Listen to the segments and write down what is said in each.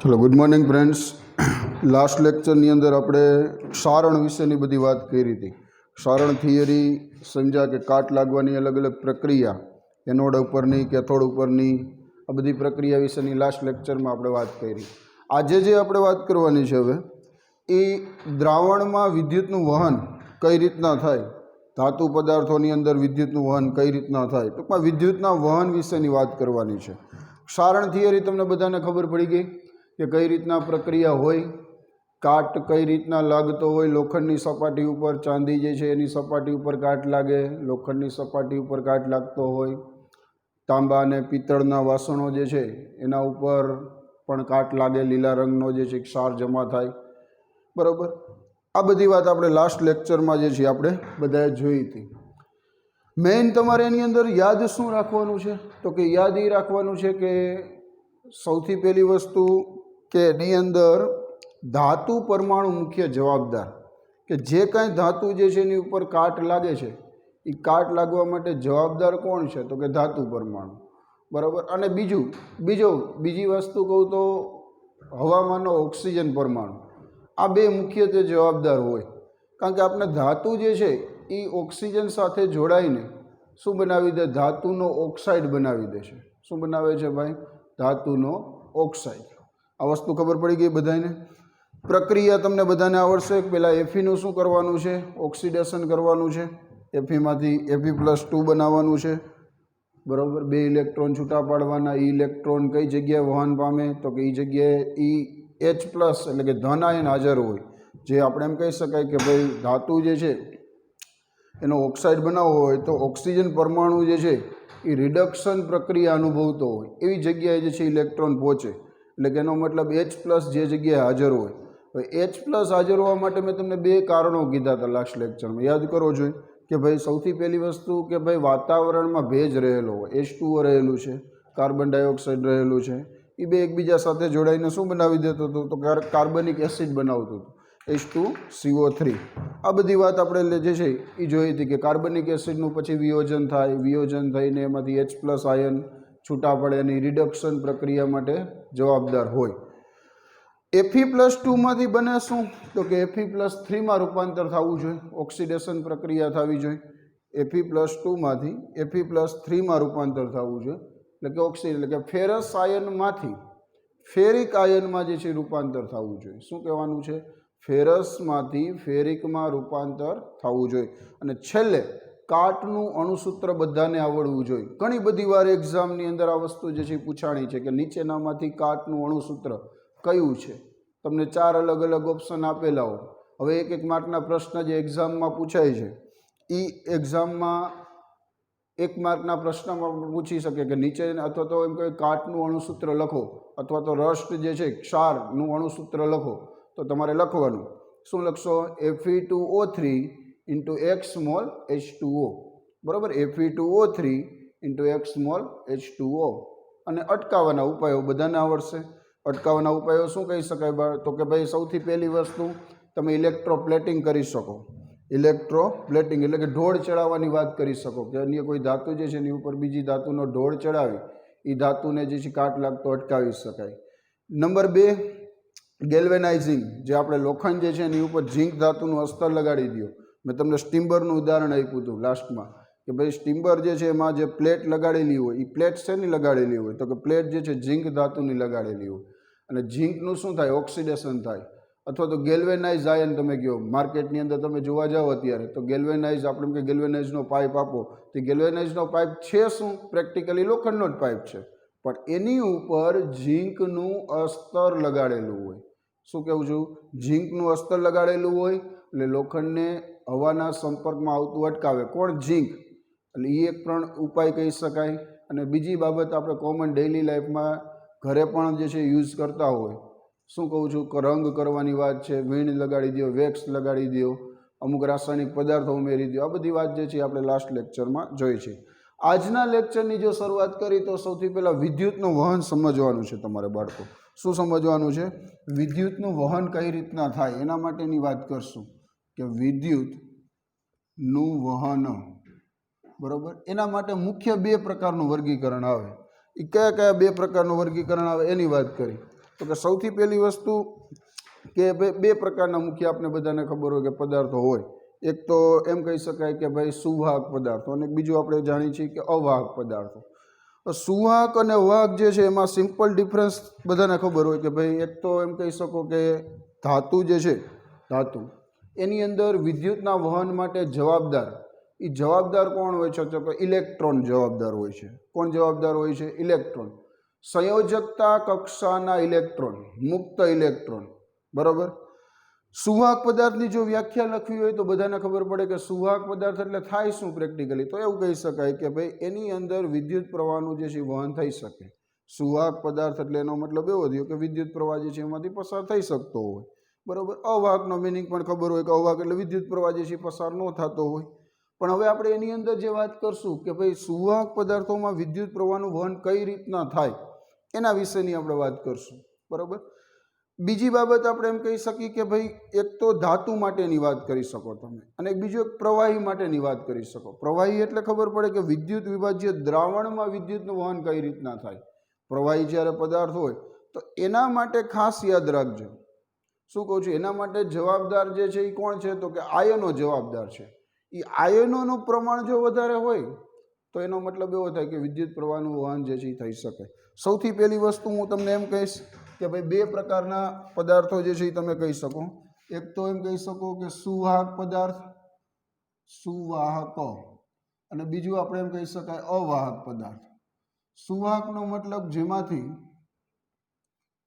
ચલો good morning friends. Last લેક્ચરની અંદર આપણે સારણ વિશેની બધી વાત કરી હતી. સારણ થિયરી સમજ્યા કે કાટ લાગવાની અલગ અલગ પ્રક્રિયા, એનોડ ઉપરની કેથોડ ઉપરની, આ બધી પ્રક્રિયા વિશેની લાસ્ટ લેક્ચરમાં આપણે વાત કરી. આજે જે આપણે વાત કરવાની છે હવે એ દ્રાવણમાં વિદ્યુતનું વહન કઈ રીતના થાય, ધાતુ પદાર્થોની અંદર વિદ્યુતનું વહન કઈ રીતના થાય, ટૂંકમાં વિદ્યુતના વહન વિશેની વાત કરવાની છે. સારણ થિયરી તમને બધાને ખબર પડી ગઈ કે કઈ રીતના પ્રક્રિયા હોય, કાટ કઈ રીતના લાગતો હોય. લોખંડની સપાટી ઉપર ચાંદી જે છે એની સપાટી ઉપર કાટ લાગે, લોખંડની સપાટી ઉપર કાટ લાગતો હોય. તાંબા અને પિત્તળના વાસણો જે છે એના ઉપર પણ કાટ લાગે, લીલા રંગનો જે છે ક્ષાર જમા થાય, બરાબર. આ બધી વાત આપણે લાસ્ટ લેક્ચરમાં જે છે આપણે બધાએ જોઈ હતી. મેઇન તમારે એની અંદર યાદ શું રાખવાનું છે, તો કે યાદ એ રાખવાનું છે કે સૌથી પહેલી વસ્તુ કે એની અંદર ધાતુ પરમાણુ મુખ્ય જવાબદાર, કે જે કાંઈ ધાતુ જે છે એની ઉપર કાટ લાગે છે એ કાટ લાગવા માટે જવાબદાર કોણ છે, તો કે ધાતુ પરમાણુ, બરાબર. અને બીજી વસ્તુ કહું તો હવામાંનો ઓક્સિજન પરમાણુ. આ બે મુખ્યત્વે જવાબદાર હોય, કારણ કે આપણે ધાતુ જે છે એ ઓક્સિજન સાથે જોડાઈને શું બનાવી દે, ધાતુનો ઓક્સાઇડ બનાવી દે છે. શું બનાવે છે ભાઈ? ધાતુનો ઓક્સાઇડ. આ વસ્તુ ખબર પડી ગઈ બધાને. પ્રક્રિયા તમને બધાને આવડશે. પહેલાં એફીનું શું કરવાનું છે? ઓક્સિડેશન કરવાનું છે. એફીમાંથી Fe+2 બનાવવાનું છે, બરાબર. 2 ઇલેક્ટ્રોન છૂટા પાડવાના. એ ઇલેક્ટ્રોન કઈ જગ્યાએ વહન પામે, તો કે એ જગ્યાએ H+ એટલે કે ધન આયન હાજર હોય. જે આપણે એમ કહી શકાય કે ભાઈ ધાતુ જે છે એનો ઓક્સાઇડ બનાવવો હોય તો ઓક્સિજન પરમાણુ જે છે એ રિડક્શન પ્રક્રિયા અનુભવતો હોય એવી જગ્યાએ જે છે ઇલેક્ટ્રોન પહોંચે. એટલે કે એનો મતલબ H+ જે જગ્યાએ હાજર હોય. હવે H+ હાજર હોવા માટે મેં તમને 2 કારણો કીધા હતા લાસ્ટ લેક્ચરમાં, યાદ કરો જોઈએ. કે ભાઈ સૌથી પહેલી વસ્તુ કે ભાઈ વાતાવરણમાં ભેજ રહેલો હોય, H2O રહેલું છે, કાર્બન ડાયોક્સાઇડ રહેલું છે, એ બે એકબીજા સાથે જોડાઈને શું બનાવી દેતો હતો, તો કાર્બનિક એસિડ બનાવતું હતું, H2CO3. આ બધી વાત આપણે જે છે એ જોઈ હતી કે કાર્બનિક એસિડનું પછી વિયોજન થાય, વિયોજન થઈને એમાંથી H+ આયન છૂટા પડે, એની રિડક્શન પ્રક્રિયા માટે જવાબદાર હોય. Fe+2માંથી બને શું, તો કે Fe+3માં રૂપાંતર થવું જોઈએ, ઓક્સિડેશન પ્રક્રિયા થવી જોઈએ. Fe+2માંથી Fe+3માં રૂપાંતર થવું જોઈએ, એટલે કે ઓક્સિડ એટલે કે ફેરસ આયનમાંથી ફેરિક આયનમાં જે છે રૂપાંતર થવું જોઈએ. શું કહેવાનું છે? ફેરસમાંથી ફેરિકમાં રૂપાંતર થવું જોઈએ. અને છેલ્લે કાટનું અણુસૂત્ર બધાને આવડવું જોઈએ. ઘણી બધી વાર એક્ઝામની અંદર આ વસ્તુ જે છે પૂછાણી છે કે નીચેનામાંથી કાટનું અણુસૂત્ર કયું છે. તમને 4 અલગ અલગ ઓપ્શન આપેલા હોય. હવે એક માર્કના પ્રશ્ન જે એક્ઝામમાં પૂછાય છે એ એક્ઝામમાં 1 માર્કના પ્રશ્નમાં પૂછી શકે કે નીચે અથવા તો એમ કહે કાટનું અણુસૂત્ર લખો, અથવા તો રસ્ટ જે છે ક્ષારનું અણુસૂત્ર લખો. તો તમારે લખવાનું શું લખશો? Fe2O3 × X-H2O, બરાબર. Fe2O3 × X-H2O. અને અટકાવવાના ઉપાયો બધાને આવડશે. અટકાવવાના ઉપાયો શું કહી શકાય? તો કે ભાઈ સૌથી પહેલી વસ્તુ તમે ઇલેક્ટ્રોપ્લેટિંગ કરી શકો. ઇલેક્ટ્રોપ્લેટિંગ એટલે કે ઢોળ ચડાવવાની વાત કરી શકો, કે અન્ય કોઈ ધાતુ જે છે એની ઉપર બીજી ધાતુનો ઢોળ ચડાવી એ ધાતુને જે છે કાટ લાગતો અટકાવી શકાય. Number 2, galvanising. જે આપણે લોખંડ જે છે એની ઉપર ઝીંક ધાતુનું અસ્તર લગાડી દો. મેં તમને સ્ટીમ્બરનું ઉદાહરણ આપ્યું હતું લાસ્ટમાં, કે ભાઈ સ્ટીમ્બર જે છે એમાં જે પ્લેટ લગાડેલી હોય એ પ્લેટ શેની લગાડેલી હોય, તો કે પ્લેટ જે છે ઝીંક ધાતુની લગાડેલી હોય. અને ઝીંકનું શું થાય? ઓક્સિડેશન થાય. અથવા તો ગેલ્વેનાઇઝ આયન તમે કહો, માર્કેટની અંદર તમે જોવા જાઓ અત્યારે તો ગેલ્વેનાઇઝ, આપણે કે ગેલ્વેનાઇઝનો પાઇપ આપો, તો ગેલ્વેનાઇઝનો પાઇપ છે શું? પ્રેક્ટિકલી લોખંડનો જ પાઇપ છે, પણ એની ઉપર ઝીંકનું અસ્તર લગાડેલું હોય. શું કહેવું છું? ઝીંકનું અસ્તર લગાડેલું હોય એટલે લોખંડને હવાના સંપર્કમાં આવતું અટકાવે. કોણ? ઝીંક. એટલે એ એક પણ ઉપાય કહી શકાય. અને બીજી બાબત આપણે કોમન ડેઇલી લાઈફમાં ઘરે પણ જે છે યુઝ કરતા હોય. શું કહું છું? રંગ કરવાની વાત છે, વીણ લગાડી દો, વેક્સ લગાડી દો, અમુક રાસાયણિક પદાર્થો ઉમેરી દો. આ બધી વાત જે છે આપણે લાસ્ટ લેક્ચરમાં જોઈ છે. આજના લેક્ચરની જો શરૂઆત કરી તો સૌથી પહેલાં વિદ્યુતનું વહન સમજવાનું છે તમારે બાળકો. શું સમજવાનું છે? વિદ્યુતનું વહન કઈ રીતના થાય એના માટેની વાત કરશું, કે વિદ્યુતનું વહન, બરાબર. એના માટે મુખ્ય 2 પ્રકારનું વર્ગીકરણ આવે. એ કયા 2 પ્રકારનું વર્ગીકરણ આવે એની વાત કરી. તો કે સૌથી પહેલી વસ્તુ કે ભાઈ બે પ્રકારના મુખ્ય આપણે બધાને ખબર હોય કે પદાર્થો હોય. એક તો એમ કહી શકાય કે ભાઈ સુવાહક પદાર્થો અને બીજું આપણે જાણીએ છીએ કે અવાહક પદાર્થો. સુવાહક અને વાહક જે છે એમાં સિમ્પલ ડિફરન્સ બધાને ખબર હોય કે ભાઈ એક તો એમ કહી શકો કે ધાતુ જે છે ધાતુ એની અંદર વિદ્યુતના વહન માટે જવાબદાર એ જવાબદાર કોણ હોય છે? તો કે ઇલેક્ટ્રોન જવાબદાર હોય છે. કોણ જવાબદાર હોય છે? ઇલેક્ટ્રોન. સંયોજકતા કક્ષાના ઇલેક્ટ્રોન, મુક્ત ઇલેક્ટ્રોન. બરાબર. સુવાહક પદાર્થની જો વ્યાખ્યા લખવી હોય તો બધાને ખબર પડે કે સુવાહક પદાર્થ એટલે થાય શું પ્રેક્ટિકલી? તો એવું કહી શકાય કે ભાઈ એની અંદર વિદ્યુત પ્રવાહનું જે છે વહન થઈ શકે. સુવાહક પદાર્થ એટલે એનો મતલબ એવો થયો કે વિદ્યુત પ્રવાહ જે છે એમાંથી પસાર થઈ શકતો હોય. બરાબર. અવાહકનો મિનિંગ પણ ખબર હોય કે અવાહક એટલે વિદ્યુત પ્રવાહ જે છે પસાર ન થતો હોય. પણ હવે આપણે એની અંદર જે વાત કરશું કે ભાઈ સુવાહક પદાર્થોમાં વિદ્યુત પ્રવાહનું વહન કઈ રીતના થાય એના વિશેની આપણે વાત કરશું. બરાબર. બીજી બાબત આપણે એમ કહી શકીએ કે ભાઈ એક તો ધાતુ માટેની વાત કરી શકો તમે અને બીજું એક પ્રવાહી માટેની વાત કરી શકો. પ્રવાહી એટલે ખબર પડે કે વિદ્યુત વિભાજ્ય દ્રાવણમાં વિદ્યુતનું વહન કઈ રીતના થાય. પ્રવાહી જ્યારે પદાર્થ હોય તો એના માટે ખાસ યાદ રાખજો. શું કહું છું? એના માટે જવાબદાર જે છે એ કોણ છે? તો કે આયનો જવાબદાર છે. એ આયનોનું પ્રમાણ જો વધારે હોય તો એનો મતલબ એવો થાય કે વિદ્યુત પ્રવાહનું વહન જે છે એ થઈ શકે. સૌથી પહેલી વસ્તુ હું તમને એમ કહીશ કે ભાઈ બે પ્રકારના પદાર્થો જે છે એ તમે કહી શકો. એક તો એમ કહી શકો કે સુવાહક પદાર્થ, સુવાહક, અને બીજું આપણે એમ કહી શકાય અવાહક પદાર્થ. સુવાહકનો મતલબ જેમાંથી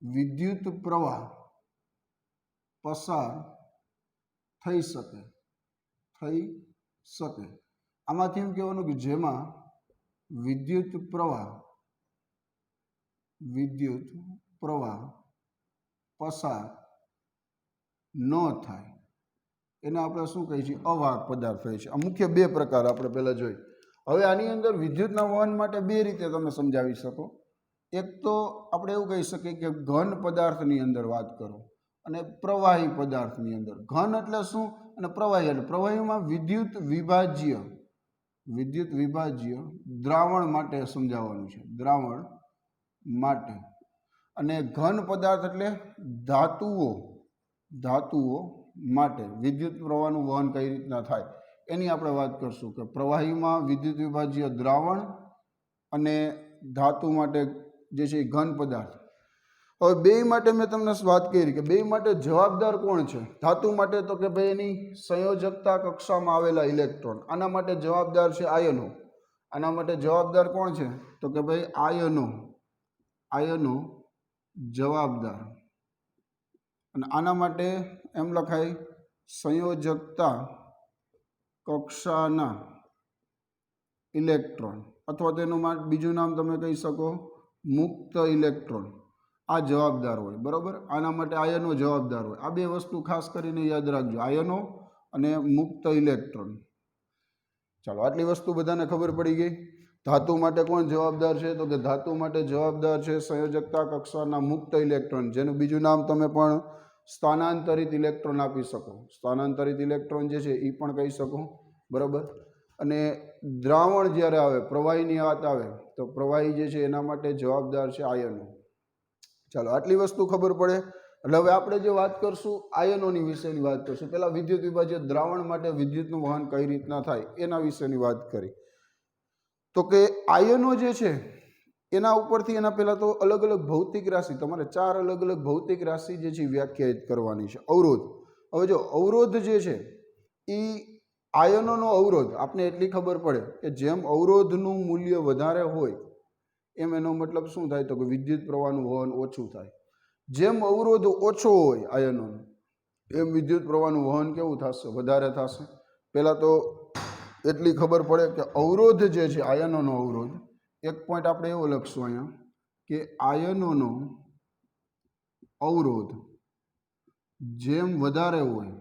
વિદ્યુત પ્રવાહ પસાર થઈ શકે. આમાંથી એમ કહેવાનું કે જેમાં વિદ્યુત પ્રવાહ પસાર ન થાય એને આપણે શું કહીએ છીએ? અવાહક પદાર્થ કહીએ છીએ. આ મુખ્ય બે પ્રકાર આપણે પહેલાં જોઈ. હવે આની અંદર વિદ્યુતના વહન માટે બે રીતે તમે સમજાવી શકો. એક તો આપણે એવું કહી શકીએ કે ઘન પદાર્થની અંદર વાત કરો અને પ્રવાહી પદાર્થની અંદર. ઘન એટલે શું અને પ્રવાહી એટલે પ્રવાહીમાં વિદ્યુત વિભાજ્ય દ્રાવણ માટે સમજાવવાનું છે. દ્રાવણ માટે. અને ઘન પદાર્થ એટલે ધાતુઓ માટે વિદ્યુત પ્રવાહનું વહન કઈ રીતના થાય એની આપણે વાત કરશું કે પ્રવાહીમાં વિદ્યુત વિભાજ્ય દ્રાવણ અને ધાતુ માટે જે છે ઘન પદાર્થ. હવે બે માટે મેં તમને વાત કરી કે બે માટે જવાબદાર કોણ છે? ધાતુ માટે તો કે ભાઈ એની સંયોજકતા કક્ષામાં આવેલા ઇલેક્ટ્રોન. આના માટે જવાબદાર છે આયનો. આના માટે જવાબદાર કોણ છે? તો કે ભાઈ આયનો જવાબદાર. અને આના માટે એમ લખાય સંયોજકતા કક્ષાના ઇલેક્ટ્રોન, અથવા તેનું બીજું નામ તમે કહી શકો મુક્ત ઇલેક્ટ્રોન. આ જવાબદાર હોય. બરાબર. આના માટે આયનો જવાબદાર હોય. આ બે વસ્તુ ખાસ કરીને યાદ રાખજો, આયનો અને મુક્ત ઇલેક્ટ્રોન. ચાલો, આટલી વસ્તુ બધાને ખબર પડી ગઈ. ધાતુ માટે કોણ જવાબદાર છે? તો કે ધાતુ માટે જવાબદાર છે સંયોજકતા કક્ષાના મુક્ત ઇલેક્ટ્રોન, જેનું બીજું નામ તમે પણ સ્થાનાંતરિત ઇલેક્ટ્રોન આપી શકો. સ્થાનાંતરિત ઇલેક્ટ્રોન જે છે એ પણ કહી શકો. બરાબર. અને દ્રાવણ જ્યારે આવે, પ્રવાહીની વાત આવે તો પ્રવાહી જે છે એના માટે જવાબદાર છે આયનો. ચાલો, આટલી વસ્તુ ખબર પડે. એટલે હવે આપણે જે વાત કરશું આયનોની વિશેની વાત કરશું. પહેલાં વિદ્યુત વિભાજ્ય દ્રાવણ માટે વિદ્યુતનું વહન કઈ રીતના થાય એના વિશેની વાત કરી. તો કે આયનો જે છે એના ઉપરથી એના પહેલાં તો અલગ અલગ ભૌતિક રાશિ, તમારે 4 અલગ અલગ ભૌતિક રાશિ જે છે વ્યાખ્યાયિત કરવાની છે. અવરોધ. હવે જો અવરોધ જે છે એ આયનોનો અવરોધ આપણે એટલી ખબર પડે કે જેમ અવરોધનું મૂલ્ય વધારે હોય એમ એનો મતલબ શું થાય? તો કે વિદ્યુત પ્રવાહનું વહન ઓછું થાય. જેમ અવરોધ ઓછો હોય આયનોનો એમ વિદ્યુત પ્રવાહનું વહન કેવું થશે? વધારે થશે. પહેલાં તો એટલી ખબર પડે કે અવરોધ જે છે આયનોનો અવરોધ, એક પોઈન્ટ આપણે એવો લખશું અહીંયા કે આયનોનો અવરોધ જેમ વધારે હોય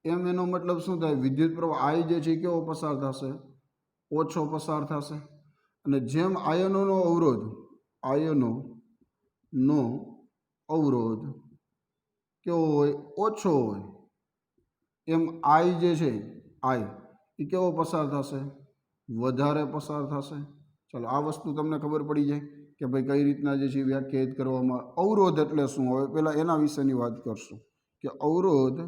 એમ એનો મતલબ શું થાય? વિદ્યુત પ્રવાહ આઈ જે છે એ કેવો પસાર થશે? ઓછો પસાર થશે. અને જેમ આયનોનો અવરોધ કેવો હોય? ઓછો હોય. એમ આઈ જે છે એ કેવો પસાર થશે? વધારે પસાર થશે. ચાલો, આ વસ્તુ તમને ખબર પડી જાય. કે ભાઈ કઈ રીતના જે છે વ્યાખ્યાયિત કરવામાં. અવરોધ એટલે શું? હવે પહેલાં એના વિશેની વાત કરશું કે અવરોધ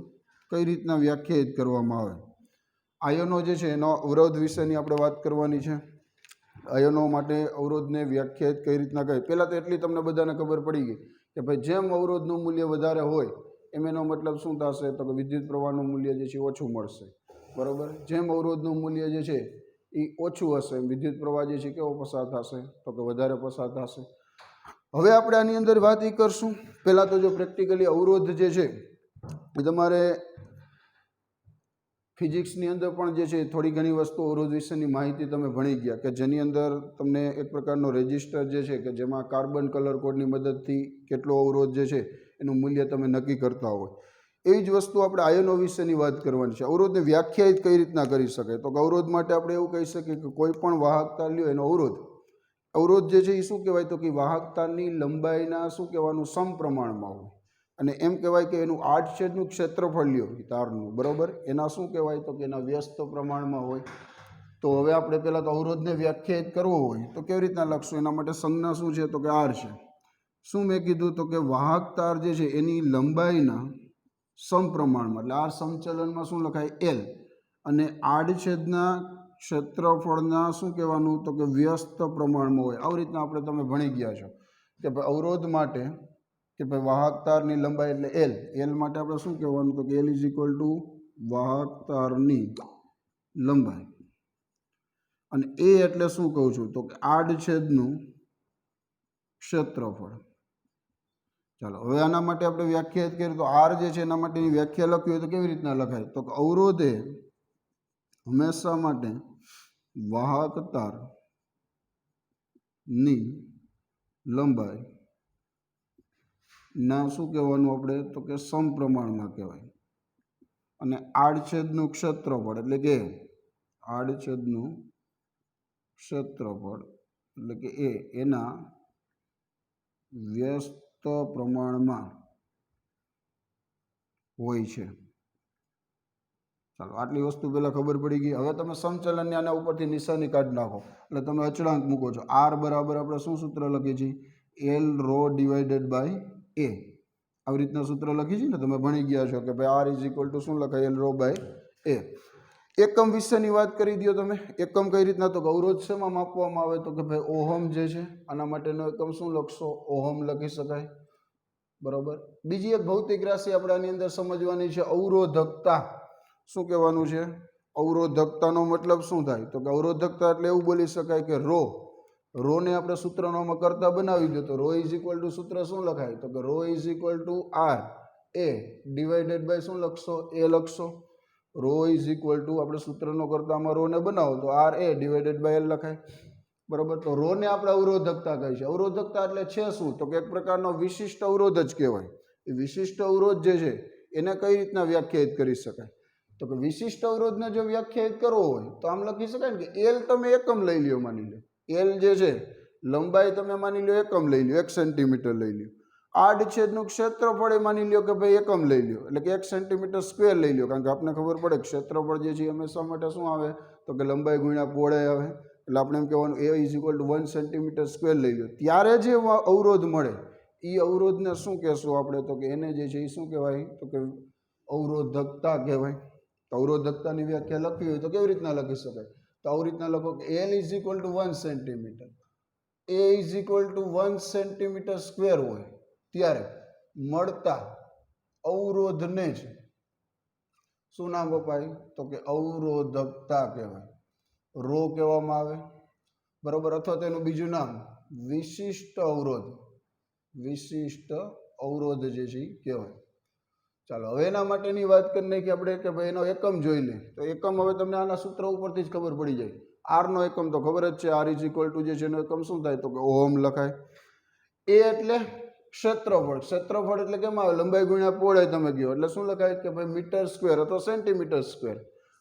કઈ રીતના વ્યાખ્યાયિત કરવામાં આવે. આયનો જે છે એનો અવરોધ વિશેની આપણે વાત કરવાની છે. આયનો માટે અવરોધને વ્યાખ્યાયિત કઈ રીતના કહે. પહેલાં તો એટલી તમને બધાને ખબર પડી ગઈ કે ભાઈ જેમ અવરોધનું મૂલ્ય વધારે હોય એમ એનો મતલબ શું થશે તો કે વિદ્યુત પ્રવાહનું મૂલ્ય જે છે ઓછું મળશે. બરાબર. જેમ અવરોધનું મૂલ્ય જે છે એ ઓછું હશે વિદ્યુત પ્રવાહ જે છે કેવો પસાર થશે તો કે વધારે પસાર થશે. હવે આપણે આની અંદર વાત એ કરશું. પહેલાં તો જો પ્રેક્ટિકલી અવરોધ જે છે એ તમારે ફિઝિક્સની અંદર પણ જે છે થોડી ઘણી વસ્તુ અવરોધ વિશેની માહિતી તમે ભણી ગયા કે જેની અંદર તમને એક પ્રકારનો રેજિસ્ટર જે છે કે જેમાં કાર્બન કલર કોડની મદદથી કેટલો અવરોધ જે છે એનું મૂલ્ય તમે નક્કી કરતા હોય. એવી જ વસ્તુ આપણે આયનો વિશેની વાત કરવાની છે. અવરોધને વ્યાખ્યાયિત કઈ રીતના કરી શકાય તો કે અવરોધ માટે આપણે એવું કહી શકીએ કે કોઈ પણ વાહકતા લ્યો એનો અવરોધ જે છે એ શું કહેવાય તો કે વાહકતાની લંબાઈના શું કહેવાનું સમપ્રમાણમાં હોય. અને એમ કહેવાય કે એનું આડછેદનું ક્ષેત્રફળ લ્યો તારનું. બરાબર. એના શું કહેવાય તો કે એના વ્યસ્ત પ્રમાણમાં હોય. તો હવે આપણે પહેલાં તો અવરોધને વ્યાખ્યાયિત કરવો હોય તો કેવી રીતના લખશું? એના માટે સંજ્ઞા શું છે તો કે આર છે. શું મેં કીધું તો કે વાહક તાર જે છે એની લંબાઈના સમપ્રમાણમાં એટલે આર સમચલનમાં શું લખાય એલ અને આડછેદના ક્ષેત્રફળના શું કહેવાનું તો કે વ્યસ્ત પ્રમાણમાં હોય. આવી રીતના આપણે તમે ભણી ગયા છો કે ભાઈ અવરોધ માટે કે ભાઈ વાહક તારની લંબાઈ એટલે એલ માટે આપણે શું કહેવાનું તો કે એલ ઇઝ ઇક્વલ ટુ વાહક તારની લંબાઈ અને એ એટલે શું કહું છું તો કે આડછેદનું ક્ષેત્રફળ. ચાલો હવે આના માટે આપણે વ્યાખ્યાયિત કરીએ તો આર જે છે એના માટેની વ્યાખ્યા લખવી હોય તો કેવી રીતના લખાય તો કે અવરોધ એ હંમેશા માટે વાહક તારની લંબાઈ ના શું કહેવાનું આપણે તો કે સમપ્રમાણમાં કહેવાય. અને આડછેદનું ક્ષેત્રફળ એટલે કે આડછેદનું ક્ષેત્રફળ એટલે કે એના વ્યસ્ત પ્રમાણમાં હોય છે. ચાલો આટલી વસ્તુ પહેલાં ખબર પડી ગઈ. હવે તમે સમચલનની આના ઉપરથી નિશાની કાઢી નાખો એટલે તમે અચળાંક મૂકો છો. આર બરાબર આપણે શું સૂત્ર લખીએ છીએ એલ રો ડિવાઇડેડ બાય એ. આવી રીતના સૂત્ર લખી છે ને તમે ભણી ગયા છો કે ભાઈ આર ઇઝ ઇક્વલ ટુ શું લખાય એલ રો બાય એ. એકમ વિશેની વાત કરી દો તમે. એકમ કઈ રીતના તો કે અવરોધ શેમાં માપવામાં આવે તો કે ભાઈ ઓહમ જે છે આના માટેનો એકમ શું લખશો ઓહમ લખી શકાય. બરાબર. બીજી એક ભૌતિક રાશિ આપણે આની અંદર સમજવાની છે અવરોધકતા. શું કહેવાનું છે? અવરોધકતાનો મતલબ શું થાય તો કે અવરોધકતા એટલે એવું બોલી શકાય કે રોને આપણે સૂત્રનો કરતા બનાવી દો તો રો ઇઝ ઇક્વલ ટુ સૂત્ર શું લખાય તો કે rho is equal to R A divided by શું લખશો એ લખશો. રો ઇઝ ઇક્વલ ટુ આપણે સૂત્રનો કરતામાં રોને બનાવો તો R A divided by L લખાય. બરાબર. તો રોને આપણે અવરોધકતા કહી છે. અવરોધકતા એટલે છે શું તો કે એક પ્રકારનો વિશિષ્ટ અવરોધ જ કહેવાય. એ વિશિષ્ટ અવરોધ જે છે એને કઈ રીતના વ્યાખ્યાયિત કરી શકાય તો કે વિશિષ્ટ અવરોધને જો વ્યાખ્યાયિત કરવો હોય તો આમ લખી શકાય ને કે એલ તમે એકમ લઈ લ્યો. માની લો એલ જે છે લંબાઈ તમે માની લો એકમ લઈ લ્યો 1 સેન્ટીમીટર લઈ લ્યો. આડછેદનું ક્ષેત્રફળ એ માની લ્યો કે ભાઈ એકમ લઈ લ્યો એટલે કે 1 સેન્ટીમીટર સ્ક્વેર લઈ લ્યો. કારણ કે આપણને ખબર પડે ક્ષેત્રફળ જે છે હંમેશા માટે શું આવે તો કે લંબાઈ ગુણ્યા પહોળાઈ આવે. એટલે આપણે એમ કહેવાનું A is equal to 1 centimetre square લઈ લો. ત્યારે જે અવરોધ મળે એ અવરોધને શું કહેશું આપણે તો કે એને જે છે એ શું કહેવાય તો કે અવરોધકતા કહેવાય. તો અવરોધકતાની વ્યાખ્યા લખવી હોય તો કેવી રીતના લખી શકાય તો આવી રીતના લખો કે L is equal to 1 centimetre A is equal to 1 centimetre square હોય ત્યારે મળતા અવરોધને જ શું નામ અપાય તો કે અવરોધકતા કહેવાય. રો કહેવામાં આવે. બરાબર. અથવા તેનું બીજું નામ વિશિષ્ટ અવરોધ જે છે એ કહેવાય. ચાલો હવે એના માટેની વાત કરી નાખી આપણે કે ભાઈ એનો એકમ જોઈ લે તો એકમ હવે તમને આના સૂત્ર ઉપરથી જ ખબર પડી જાય. આરનો એકમ તો ખબર જ છે આર ઇઝ ઇક્વલ ટુ જે છે એનો એકમ શું થાય તો કે ઓહમ લખાય. એ એટલે ક્ષેત્રફળ એટલે કેમ આવે લંબાઈ ગુણ્યા પહોળાઈ તમે કહો એટલે શું લખાય કે ભાઈ મીટર સ્ક્વેર અથવા સેન્ટીમીટર સ્ક્વેર.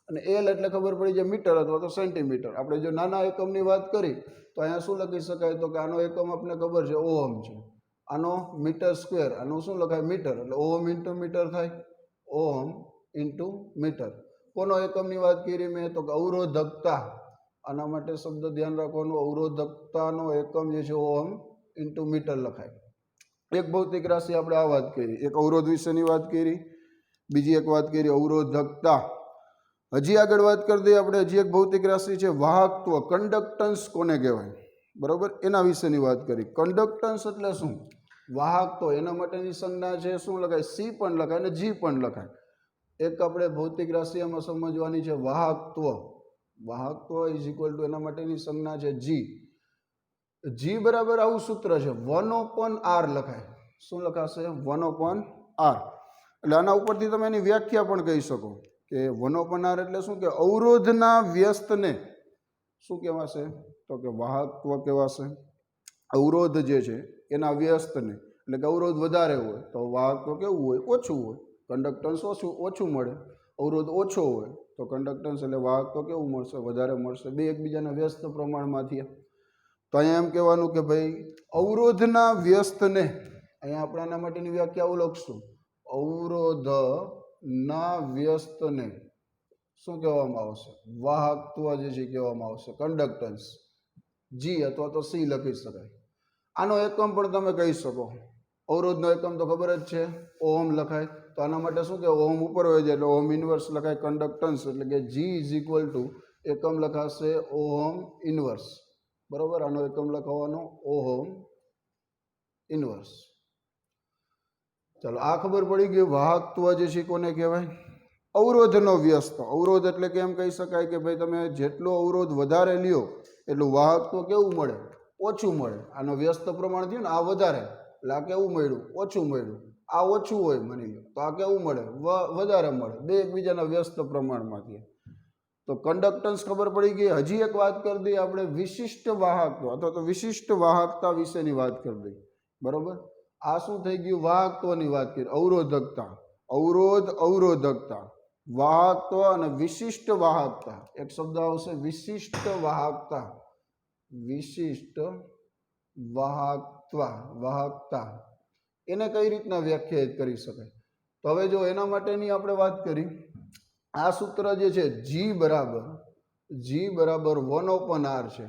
અને એલ એટલે ખબર પડી જાય મીટર અથવા તો સેન્ટીમીટર. આપણે જો નાના એકમની વાત કરી તો અહીંયા શું લખી શકાય તો કે આનો એકમ આપણને ખબર છે ઓહમ છે. આનો મીટર સ્ક્વેર આનું શું લખાય મીટર એટલે ઓહમ ઇન્ટુ મીટર થાય. Ohm into metre. કોનો એકમની વાત કરી મેં તો કે અવરોધકતા. આના માટે શબ્દ ધ્યાન રાખવાનો અવરોધકતાનો એકમ જે છે ઓહમ ઇન્ટુ મીટર લખાય. એક ભૌતિક રાશિ આપણે આ વાત કરી, એક અવરોધ વિશેની વાત કરી, બીજી એક વાત કરી અવરોધકતા. હજી આગળ વાત કરી દઈએ આપણે. હજી એક ભૌતિક રાશિ છે વાહકત્વ, કન્ડક્ટન્સ કોને કહેવાય, બરાબર, એના વિશેની વાત કરી. કન્ડક્ટન્સ એટલે શું? વાહકત્વ. એના માટેની સંજ્ઞા છે શું લખાય? સી પણ લખાય અને જી પણ લખાય. એક આપણે ભૌતિક રાશિમાં સમજવાની છે વાહકત્વ. વાહકત્વ ઇઝ ઇક્વલ ટુ એના માટેની સંજ્ઞા છે જી. જી બરાબર આવું સૂત્ર છે 1/r લખાય. શું લખાશે? 1/r. એટલે આના ઉપરથી તમે એની વ્યાખ્યા પણ કહી શકો કે 1/r એટલે શું? કે અવરોધના વ્યસ્તને શું કહેવાશે? તો કે વાહકત્વ કહેવાશે. અવરોધ જે છે એના વ્યસ્તને, એટલે કે અવરોધ વધારે હોય તો વાહકત્વ કેવું હોય? ઓછું હોય. કન્ડક્ટન્સ ઓછું મળે. અવરોધ ઓછો હોય તો કન્ડક્ટન્સ એટલે વાહકત્વ કેવું મળશે? વધારે મળશે. બે એકબીજાના વ્યસ્ત પ્રમાણમાંથી. તો અહીંયા એમ કહેવાનું કે ભાઈ અવરોધના વ્યસ્તને, અહીંયા આપણે આના માટેની વ્યાખ્યા આવું લખશું, અવરોધના વ્યસ્તને શું કહેવામાં આવશે? વાહકત્વ જે છે કહેવામાં આવશે. કન્ડક્ટન્સ જી અથવા તો સી લખી શકાય. આનો એકમ પણ તમે કહી શકો. અવરોધનો એકમ તો ખબર જ છે, ઓહમ લખાય. તો આના માટે શું કે ઓહમ ઉપર હોય છે એટલે ઓહમ ઇન્વર્સ લખાય. કન્ડક્ટન્સ એટલે કે જી ઇઝ ઇક્વલ ટુ એકમ લખાશે ઓહમ ઇન્વર્સ. બરાબર, આનો એકમ લખાવવાનો ઓહમ ઇન્વર્સ. ચાલો, આ ખબર પડી ગઈ. વાહકત્વ જે છે કોને કહેવાય? અવરોધનો વ્યસ્ત. અવરોધ એટલે કે એમ કહી શકાય કે ભાઈ તમે જેટલો અવરોધ વધારે લ્યો એટલું વાહકત્વ કેવું મળે? ઓછું મળે. આનો વ્યસ્ત પ્રમાણ થયું ને, આ વધારે એટલે આ કેવું મળ્યું? ઓછું મળ્યું. આ ઓછું હોય માની લો તો આ કેવું મળે? વધારે મળે. બે એકબીજાના વ્યસ્ત પ્રમાણમાંથી. તો કન્ડક્ટન્સ ખબર પડી ગઈ. હજી એક વાત કરી દઈએ આપણે વિશિષ્ટ વાહકત્વ અથવા તો વિશિષ્ટ વાહકતા વિશેની વાત કરી દઈએ. બરોબર, આ શું થઈ ગયું? વાહકત્વની વાત કરી. અવરોધકતા, અવરોધકતા, વાહકત્વ અને વિશિષ્ટ વાહકતા. એક શબ્દ આવશે વિશિષ્ટ વાહકતા. વિશિષ્ટ વાહકતા એને કઈ રીતના વ્યાખ્યાયિત કરી શકાય? તો હવે જો એના માટેની આપણે વાત કરી, આ સૂત્ર જે છે G બરાબર 1/r છે.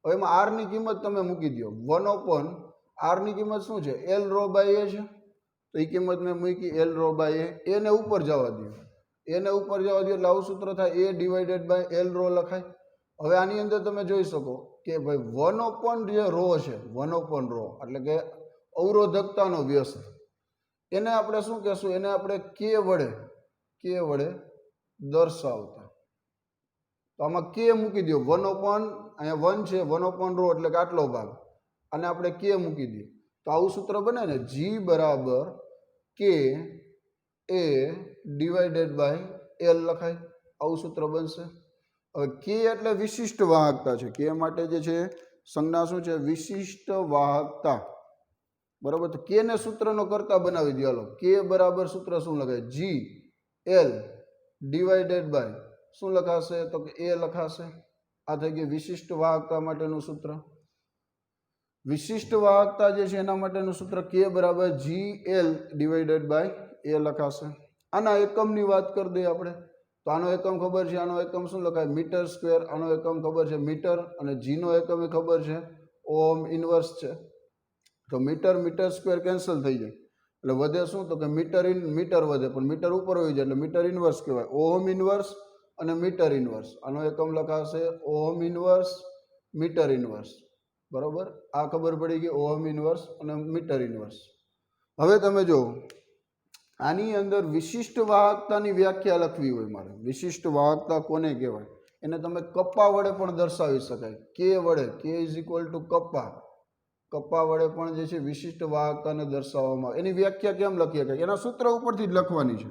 હવે એમાં r ની કિંમત તમે મૂકી દો. 1/r ની કિંમત શું છે? L ρ બાય a છે. તો એ કિંમત મેં મૂકી L ρ બાય a. એને ઉપર જવા દો. એને ઉપર જવા દો એટલે આવું સૂત્ર થાય a ડિવાઇડેડ બાય L ρ લખાય. હવે આની અંદર તમે જોઈ શકો કે ભાઈ 1/ρ છે, 1/ρ એટલે કે અવરોધકતાનો વ્યસ્ત. એને આપણે શું કહેશું? એને આપણે k વડે દર્શાવતા. તો આમાં k મૂકી દો. 1/, અહીંયા 1 છે, 1/ρ એટલે કે આટલો ભાગ, અને આપણે k મૂકી દઈએ તો આવું સૂત્ર બને ને. G બરાબર k a divided by L લખાય. આવું સૂત્ર બનશે. હવે k એટલે વિશિષ્ટ વાહકતા છે. k માટે જે છે સંજ્ઞા શું છે? વિશિષ્ટ વાહકતા. બરાબર, તો k ને સૂત્રનો કરતા બનાવી દો. હાલો, k બરાબર સૂત્ર શું લખાય? G L ડિવાઇડેડ બાય શું લખાશે? તો કે a લખાશે. આ થઈ ગયું વિશિષ્ટ વાહકતા માટેનું સૂત્ર. વિશિષ્ટ વાહકતા જે છે એના માટેનું સૂત્ર k બરાબર G L divided by a લખાશે. આના એકમની વાત કરી દઈએ આપણે. તો આનો એકમ ખબર છે. આનો એકમ શું લખાય? Metre square. આનો એકમ ખબર છે મીટર, અને જી નો એકમ એ ખબર છે ઓહમ ઇન્વર્સ છે. તો મીટર સ્ક્વેર કેન્સલ થઈ જાય એટલે વધે શું? તો કે મીટર વધે, પણ મીટર ઉપર હોય જાય એટલે મીટર ઇન્વર્સ કહેવાય. ઓહમ ઇન્વર્સ અને મીટર ઇન્વર્સ. આનો એકમ લખાશે ઓહમ ઇન્વર્સ, મીટર ઇન્વર્સ. બરોબર, આ ખબર પડી ગઈ ઓહમ ઇન્વર્સ અને મીટર ઇન્વર્સ. હવે તમે જો આની અંદર વિશિષ્ટ વાહકતાની વ્યાખ્યા લખવી હોય મારે, વિશિષ્ટ વાહકતા કોને કહેવાય? એને તમે કપ્પા વડે પણ દર્શાવી શકાય. k વડે, k is equal two kappa. Kappa વડે પણ જે છે વિશિષ્ટ વાહકતાને દર્શાવવામાં આવે. એની વ્યાખ્યા કેમ લખી શકાય? એના સૂત્ર ઉપરથી જ લખવાની છે.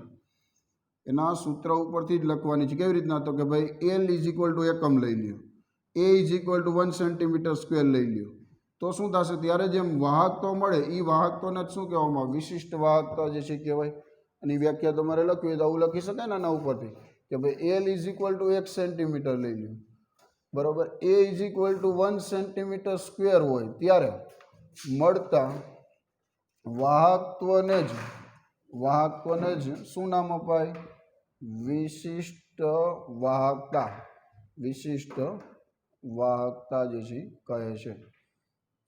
એના સૂત્ર ઉપરથી જ લખવાની છે. કેવી રીતના? તો કે ભાઈ L ઇઝ ઇક્વલ ટુ એકમ લઈ લ્યો, a is equal to 1 centimetre square લઈ લ્યો. તો શું થશે? ત્યારે જેમ વાહકતો મળે એ વાહકતોને જ શું કહેવામાં? વિશિષ્ટ વાહકતા જે છે કહેવાય. એની વ્યાખ્યા તમારે લખવી હોય તો આવું લખી શકાય ને આના ઉપરથી કે ભાઈ L is equal to 1 centimetre લઈ લ્યો. બરોબર, a is equal to 1 centimetre square હોય ત્યારે મળતા વાહકત્વને જ શું નામ અપાય? વિશિષ્ટ વાહકતા. વિશિષ્ટ વાહકતા જે છે કહે છે.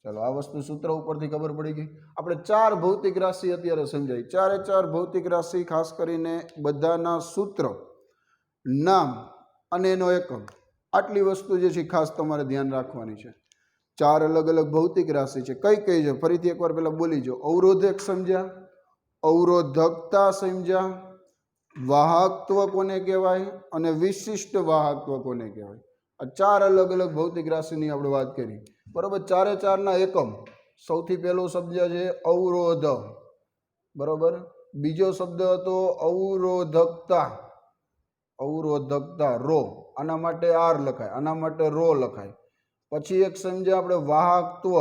ચલો આ વસ્તુ સૂત્ર ઉપરથી ખબર પડી ગઈ. આપણે 4 ભૌતિક રાશિ અત્યારે સમજાઈ. 4 ભૌતિક રાશિ ખાસ કરીને બધાના સૂત્ર, નામ અને એનો એકમ, આટલી વસ્તુ જે છે ખાસ તમારે ધ્યાન રાખવાની છે. 4 અલગ અલગ ભૌતિક રાશિ છે. કઈ કઈ છે ફરીથી એકવાર પહેલા બોલી જો. અવરોધક સમજ્યા, અવરોધકતા સમજ્યા, વાહકત્વ કોને કહેવાય અને વિશિષ્ટ વાહકત્વ કોને કહેવાય. આ 4 અલગ અલગ ભૌતિક રાશિની આપણે વાત કરી. બરાબર. 4 એકમ. સૌથી પહેલો શબ્દ છે અવરોધ. બરાબર. બીજો શબ્દ હતો અવરોધકતા. અવરોધકતા રો, આના માટે આર લખાય, આના માટે રો લખાય. પછી એક સમજ્યા આપણે વાહકત્વ,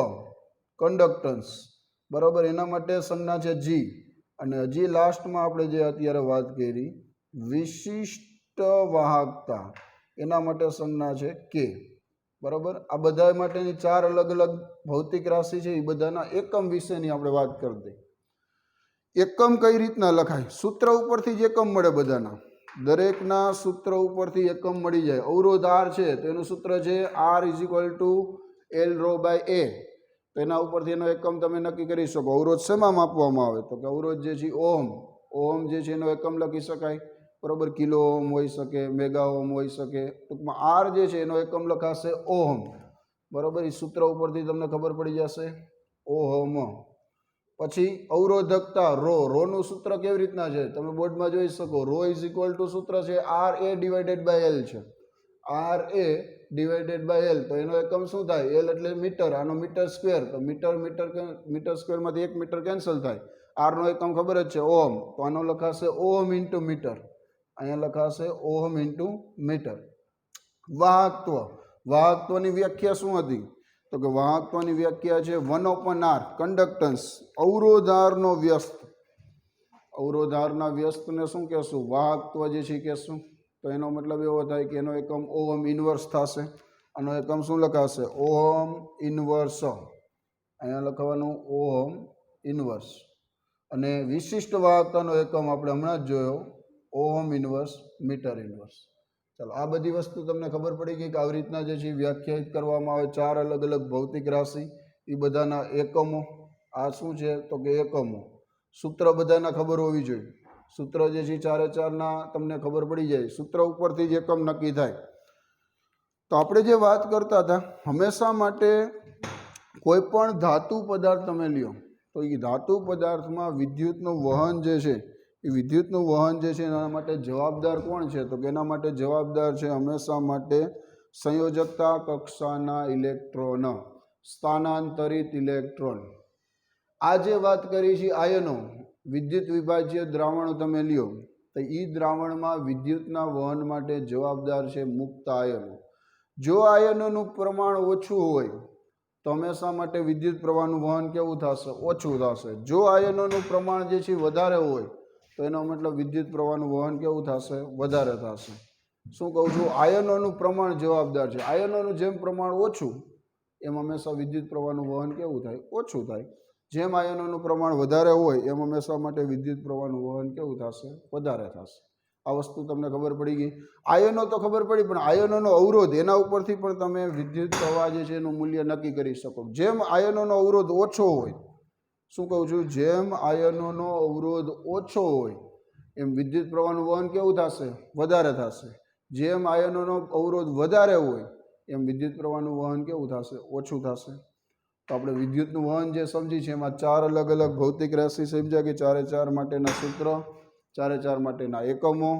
કન્ડક્ટન્સ. બરાબર. એના માટે સંજ્ઞા છે જી. અને હજી લાસ્ટમાં આપણે જે અત્યારે વાત કરી વિશિષ્ટ વાહકતા, એના માટે સંજ્ઞા છે કે. બરાબર. આ બધા માટેની 4 અલગ અલગ ભૌતિક રાશિ છે. એ બધાના એકમ વિશેની આપણે વાત કરી દઈએ. એકમ કઈ રીતના લખાય? સૂત્ર ઉપરથી જ એકમ મળે બધાના. દરેકના સૂત્ર ઉપરથી એકમ મળી જાય. અવરોધ આર છે તો એનું સૂત્ર છે R is equal to L rho by A. તો એના ઉપરથી એનો એકમ તમે નક્કી કરી શકો. અવરોધ શેમાં માપવામાં આવે? તો કે અવરોધ જે છે ઓહમ. ઓહમ જે છે એનો એકમ લખી શકાય. બરાબર. કિલો ઓહમ હોઈ શકે, મેગા ઓહમ હોઈ શકે. ટૂંકમાં આર જે છે એનો એકમ લખાશે ઓહમ. બરાબર. એ સૂત્ર ઉપરથી તમને ખબર પડી જશે ઓહમ. પછી અવરોધકતા રો. રોનું સૂત્ર કેવી રીતના છે તમે બોર્ડમાં જોઈ શકો. રો ઇઝ ઇક્વલ ટુ સૂત્ર છે R A divided by L છે. R A divided by L. તો એનો એકમ શું થાય? એલ એટલે મીટર, આનો મીટર સ્ક્વેર. તો મીટર સ્ક્વેરમાંથી 1 મીટર કેન્સલ થાય. આરનો એકમ ખબર જ છે ઓહમ. તો આનો લખાશે ઓહમ ઇન્ટુ મીટર. અહીંયા લખાશે ઓહમ ઇન્ટુ મીટર. વાહકત્વ. વાહકત્વની વ્યાખ્યા શું હતી? તો કે વાહકત્વની વ્યાખ્યા છે 1/r. કન્ડક્ટન્સ, અવરોધારનો વ્યસ્ત. અવરોધારના વ્યસ્તને શું કહેશું? વાહકત્વ જે છે કહેશું. તો એનો મતલબ એવો થાય કે એનો એકમ ઓહમ ઇન્વર્સ થશે. આનો એકમ શું લખાશે? Ohm inverse. અહીંયા લખવાનું ઓહમ ઇન્વર્સ. અને વિશિષ્ટ વાહકતાનો એકમ આપણે હમણાં જ જોયો ઓહમ ઇન્વર્સ મીટર ઇન્વર્સ. ચાલો આ બધી વસ્તુ તમને ખબર પડી ગઈ કે આવી રીતના જે છે વ્યાખ્યાયિત કરવામાં આવે 4 અલગ અલગ ભૌતિક રાશિ. એ બધાના એકમો. આ શું છે? તો કે એકમો. સૂત્ર બધાના ખબર હોવી જોઈએ. સૂત્ર જે છે 4 તમને ખબર પડી જાય. સૂત્ર ઉપરથી જ એકમ નક્કી થાય. તો આપણે જે વાત કરતા હતા, હંમેશા માટે કોઈ પણ ધાતુ પદાર્થ તમે લ્યો તો એ ધાતુ પદાર્થમાં વિદ્યુતનું વહન જે છે, એ વિદ્યુતનું વહન જે છે એના માટે જવાબદાર કોણ છે? તો કે એના માટે જવાબદાર છે હંમેશા માટે સંયોજકતા કક્ષાના ઇલેક્ટ્રોન, સ્થાનાંતરિત ઇલેક્ટ્રોન. આ જે વાત કરી છે આયનો, વિદ્યુત વિભાજ્ય દ્રાવણો તમે લ્યો તો એ દ્રાવણમાં વિદ્યુતના વહન માટે જવાબદાર છે મુક્ત આયનો. જો આયનોનું પ્રમાણ ઓછું હોય તો હંમેશા માટે વિદ્યુત પ્રવાહનું વહન કેવું થશે? ઓછું થશે. જો આયનોનું પ્રમાણ જે છે વધારે હોય તો એનો મતલબ વિદ્યુત પ્રવાહનું વહન કેવું થશે? વધારે થશે. શું કહું છું? આયનોનું પ્રમાણ જવાબદાર છે. આયનોનું જેમ પ્રમાણ ઓછું એમ હંમેશા વિદ્યુત પ્રવાહનું વહન કેવું થાય? ઓછું થાય. જેમ આયનોનું પ્રમાણ વધારે હોય એમ હંમેશા માટે વિદ્યુત પ્રવાહનું વહન કેવું થશે? વધારે થશે. આ વસ્તુ તમને ખબર પડી ગઈ. આયનો તો ખબર પડી, પણ આયનોનો અવરોધ, એના ઉપરથી પણ તમે વિદ્યુત પ્રવાહ જે છે એનું મૂલ્ય નક્કી કરી શકો. જેમ આયનોનો અવરોધ ઓછો હોય, શું કહું છું? જેમ આયનોનો અવરોધ ઓછો હોય એમ વિદ્યુત પ્રવાહનું વહન કેવું થશે? વધારે થશે. જેમ આયનોનો અવરોધ વધારે હોય એમ વિદ્યુત પ્રવાહનું વહન કેવું થશે? ઓછું થશે. તો આપણે વિદ્યુતનું વહન જે સમજી છે એમાં 4 અલગ અલગ ભૌતિક રાશિ સમજ્યા કે 4 માટેના સૂત્ર, 4 માટેના એકમો,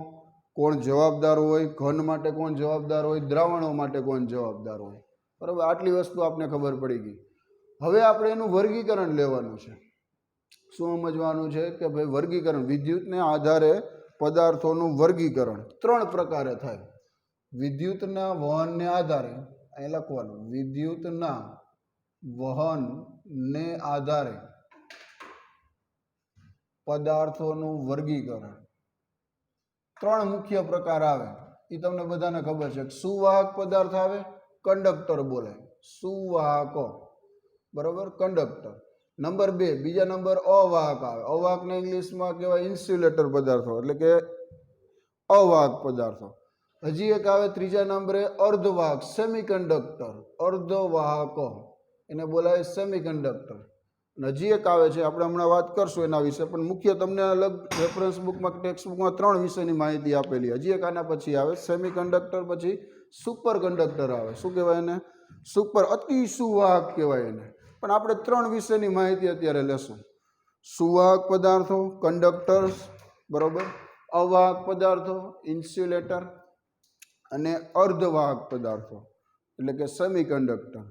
કોણ જવાબદાર હોય, ઘન માટે કોણ જવાબદાર હોય, દ્રાવણો માટે કોણ જવાબદાર હોય. બરાબર. આટલી વસ્તુ આપને ખબર પડી ગઈ. હવે આપણે એનું વર્ગીકરણ લેવાનું છે. શું સમજવાનું છે? કે ભાઈ વર્ગીકરણ, વિદ્યુતને આધારે પદાર્થોનું વર્ગીકરણ 3 પ્રકારે થાય. વિદ્યુતના વહનને આધારે, અહીં લખવાનું, વિદ્યુતના વહનને આધારે પદાર્થોનું વર્ગીકરણ 3 મુખ્ય પ્રકાર આવે. એ તમને બધાને ખબર છે. સુવાહક પદાર્થ આવે, કંડક્ટર બોલાય, સુવાહકો. બરાબર, કંડક્ટર. નંબર 2, બીજા નંબર અવાહક આવે. અવાહકને ઇંગ્લિશમાં કહેવાય ઇન્સ્યુલેટર પદાર્થો, એટલે કે અવાહક પદાર્થો. હજી એક આવે ત્રીજા નંબરે અર્ધવાહક, સેમિકન્ડક્ટર, અર્ધવાહકો. એને બોલાય સેમિકન્ડક્ટર. અને હજી એક આવે છે, આપણે હમણાં વાત કરશું એના વિશે, પણ મુખ્ય તમને અલગ રેફરન્સ બુકમાં ટેક્સ્ટ બુકમાં 3 વિષયની માહિતી આપેલી. હજી એક આના પછી આવે સેમિકન્ડક્ટર, પછી સુપર કંડક્ટર આવે. શું કહેવાય એને? સુપર, અતિ સુવાહક કહેવાય એને. પણ આપણે 3 વિષયની માહિતી અત્યારે લેશું. સુવાહક પદાર્થો કંડક્ટર્સ, બરાબર, અવાહક પદાર્થો ઇન્સ્યુલેટર, અને અર્ધવાહક પદાર્થો એટલે કે સેમિકન્ડક્ટર.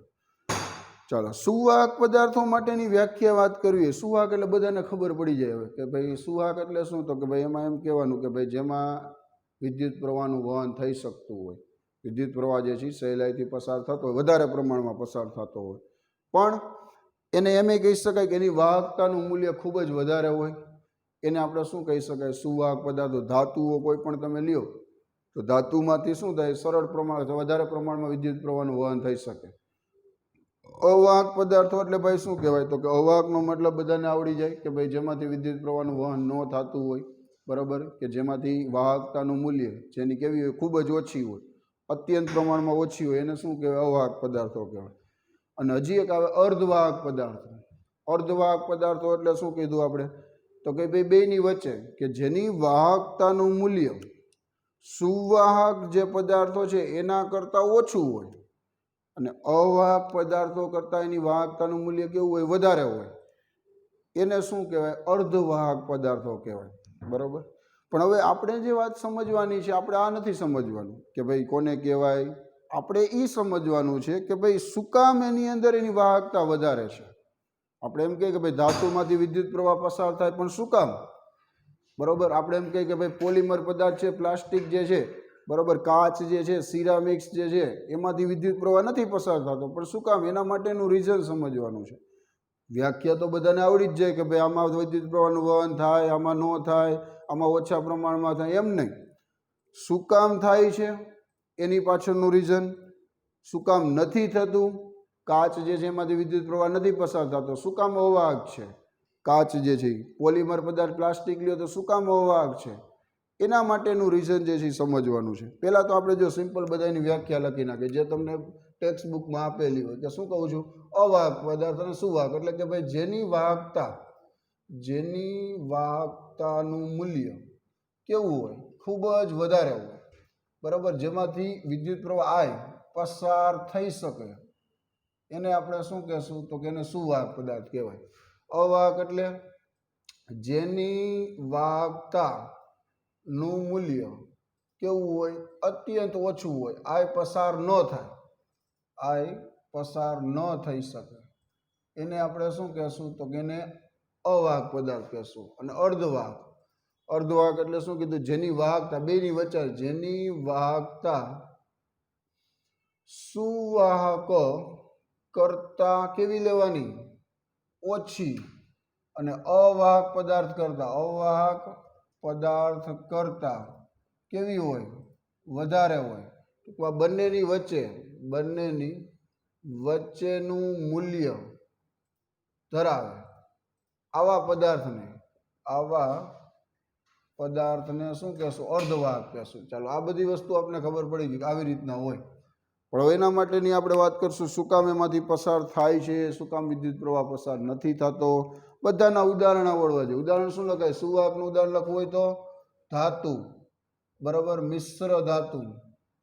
ચાલો, સુવાહક પદાર્થો માટેની વ્યાખ્યા વાત કરવી. સુવાહક એટલે બધાને ખબર પડી જાય હવે કે ભાઈ સુવાહક એટલે શું? તો કે ભાઈ એમાં એમ કહેવાનું કે ભાઈ જેમાં વિદ્યુત પ્રવાહનું વહન થઈ શકતું હોય, વિદ્યુત પ્રવાહ જે છે સહેલાઈથી પસાર થતો હોય, વધારે પ્રમાણમાં પસાર થતો હોય, પણ એને એમ કહી શકાય કે એની વાહકતાનું મૂલ્ય ખૂબ જ વધારે હોય. એને આપણે શું કહી શકાય? સુવાહક પદાર્થો. ધાતુઓ કોઈ પણ તમે લ્યો તો ધાતુમાંથી શું થાય? સરળ પ્રમાણ, વધારે પ્રમાણમાં વિદ્યુત પ્રવાહનું વહન થઈ શકે. અવાહક પદાર્થો એટલે ભાઈ શું કહેવાય? તો કે અવાહકનો મતલબ બધાને આવડી જાય કે ભાઈ જેમાંથી વિદ્યુત પ્રવાહનું વહન ન થતું હોય, બરાબર, કે જેમાંથી વાહકતાનું મૂલ્ય જેની કેવી હોય? ખૂબ જ ઓછી હોય, અત્યંત પ્રમાણમાં ઓછી હોય, એને શું કહેવાય? અવાહક પદાર્થો કહેવાય. અને હજી એક આવે અર્ધવાહક પદાર્થો. અર્ધવાહક પદાર્થો એટલે શું કીધું આપણે? તો કે ભાઈ બેની વચ્ચે કે જેની વાહકતાનું મૂલ્ય સુવાહક જે પદાર્થો છે એના કરતાં ઓછું હોય, અને અવાહક પદાર્થો કરતાં એની વાહકતાનું મૂલ્ય કેવું હોય? વધારે હોય. એને શું કહેવાય? અર્ધવાહક પદાર્થો કહેવાય. બરાબર. પણ હવે આપણે જે વાત સમજવાની છે, આપણે આ નથી સમજવાનું કે ભાઈ કોને કહેવાય. આપણે એ સમજવાનું છે કે ભાઈ શું કામ એની અંદર એની વાહકતા વધારે છે. આપણે એમ કહીએ કે ભાઈ ધાતુમાંથી વિદ્યુત પ્રવાહ પસાર થાય, પણ શું કામ? બરાબર. આપણે એમ કહીએ કે ભાઈ પોલિમર પદાર્થ છે, પ્લાસ્ટિક જે છે, બરાબર, કાચ જે છે, સિરામિક્સ જે છે, એમાંથી વિદ્યુત પ્રવાહ નથી પસાર થતો, પણ શું કામ? એના માટેનું રીઝન સમજવાનું છે. વ્યાખ્યા તો બધાને આવડી જ જાય કે ભાઈ આમાં વિદ્યુત પ્રવાહનું વહન થાય, આમાં ન થાય, આમાં ઓછા પ્રમાણમાં થાય, એમ નહીં. શું કામ થાય છે એની પાછળનું રીઝન, શું કામ નથી થતું? કાચ જે છે એમાંથી વિદ્યુત પ્રવાહ નથી પસાર થતો, શું કામ અવાહક છે? કાચ જે છે, પોલિમર પદાર્થ પ્લાસ્ટિક લ્યો તો શું કામ અવાહક છે? એના માટેનું રીઝન જે છે એ સમજવાનું છે. પહેલાં તો આપણે જો સિમ્પલ બધાની વ્યાખ્યા લખી નાખીએ, જે તમને ટેક્સ્ટ બુકમાં આપેલી હોય કે શું કહું છું? અવાહક પદાર્થ અને સુવાહક એટલે કે ભાઈ જેની વાહકતાનું મૂલ્ય કેવું હોય? ખૂબ જ વધારે હોય, બરાબર, જેમાંથી વિદ્યુત પ્રવાહ પસાર થઈ શકે, એને આપણે શું કહેશું? તો કે એને સુવાહક પદાર્થ કહેવાય. અવાહક એટલે જેની વાહકતાનું મૂલ્ય કેવું હોય? અત્યંત ઓછું હોય, પસાર ન થાય, પસાર ન થઈ શકે, એને આપણે શું કહેશું? તો કે એને અવાહક પદાર્થ કહેશું. અને અર્ધવાહક, અર્ધવાહક એટલે શું કીધું? જેની વાહકતા, બેની વચ્ચે જેની વાહકતા સુવાહક કરતા કેવી લેવાની? ઓછી, અને અવાહક પદાર્થ કરતા કેવી હોય? વધારે હોય. બંનેની વચ્ચેનું મૂલ્ય ધરાવે આવા પદાર્થને શું કહેશું? અર્ધવાહક કહેશું. ચાલો, આ બધી વસ્તુ આપણને ખબર પડી ગઈ કે આવી રીતના હોય. પણ હવે એના માટેની આપણે વાત કરશું, શું કામ એમાંથી પસાર થાય છે, શું કામ વિદ્યુત પ્રવાહ પસાર નથી થતો. બધાના ઉદાહરણ આવડવા જોઈએ. ઉદાહરણ શું લખાય? સુવાહકનું ઉદાહરણ લખવું હોય તો ધાતુ, બરાબર, મિશ્ર ધાતુ,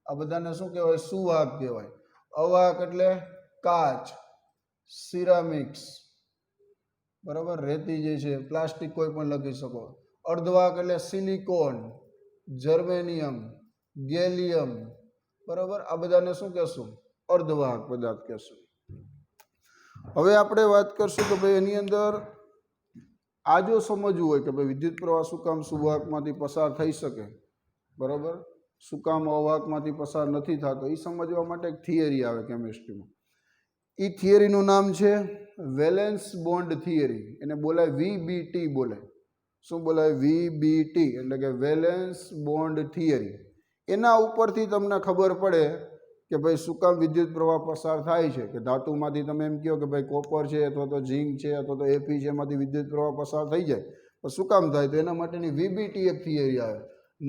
આ બધાને શું કહેવાય? સુવાહક કહેવાય. અવાહક એટલે કાચ, સિરામિક્સ, બરાબર, રેતી જે છે, પ્લાસ્ટિક કોઈ પણ લખી શકો. અર્ધવાહક એટલે સિલિકોન, જર્મેનિયમ, ગેલિયમ, બરાબર, આ બધાને શું કહેશું? અર્ધવાહક પદાર્થ કહેશું. હવે આપણે વાત કરશું કે ભાઈ એની અંદર આ જો સમજવું હોય કે ભાઈ વિદ્યુત પ્રવાહ શું કામ સુવાહકમાંથી પસાર થઈ શકે, બરાબર, શું કામ અવાહકમાંથી પસાર નથી થતો, એ સમજવા માટે એક થિયરી આવે કેમિસ્ટ્રીમાં. એ થિયરીનું નામ છે વેલેન્સ બોન્ડ થિયરી. એને બોલાય VBT બોલાય. શું બોલાય? VBT એટલે કે વેલેન્સ બોન્ડ થિયરી. એના ઉપરથી તમને ખબર પડે કે ભાઈ શું કામ વિદ્યુત પ્રવાહ પસાર થાય છે. કે ધાતુમાંથી તમે એમ કહો કે ભાઈ કોપર છે, અથવા તો ઝીંક છે, અથવા તો Fe છે, એમાંથી વિદ્યુત પ્રવાહ પસાર થઈ જાય, તો શું કામ થાય? તો એના માટેની VBT એક થિયરી આવે.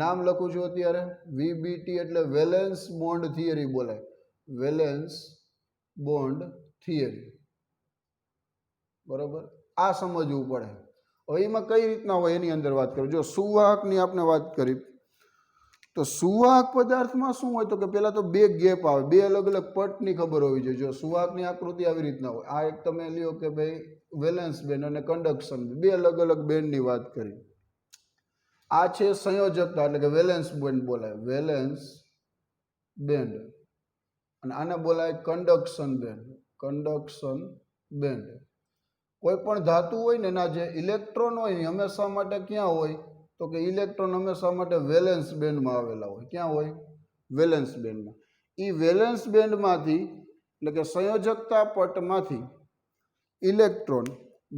નામ લખું છું અત્યારે. VBT એટલે વેલેન્સ બોન્ડ થિયરી બોલાય. Valence bond theory. બરાબર, આ સમજવું પડે. હવે એમાં કઈ રીતના હોય એની અંદર વાત કરું. જો સુવાહકની આપણે વાત કરી તો સુવાહક પદાર્થમાં શું હોય તો કે પહેલાં તો બે ગેપ આવે, બે અલગ અલગ પટની ખબર હોવી જોઈએ. જો સુવાહકની આકૃતિ આવી રીતના હોય, આ એક તમે લ્યો કે ભાઈ વેલેન્સ બેન્ડ અને કન્ડક્શન બેન્ડ, બે અલગ અલગ બેન્ડની વાત કરી. આ છે સંયોજકતા એટલે કે વેલેન્સ બેન્ડ બોલાય, વેલેન્સ બેન્ડ. અને આને બોલાય કન્ડક્શન બેન્ડ, કન્ડક્શન બેન્ડ. કોઈ પણ ધાતુ હોય ને એના જે ઇલેક્ટ્રોન હોય ને હંમેશા માટે ક્યાં હોય તો કે ઇલેક્ટ્રોન હંમેશા માટે વેલેન્સ બેન્ડમાં આવેલા હોય. ક્યાં હોય? વેલેન્સ બેન્ડમાં. એ વેલેન્સ બેન્ડમાંથી એટલે કે સંયોજકતા પટમાંથી ઇલેક્ટ્રોન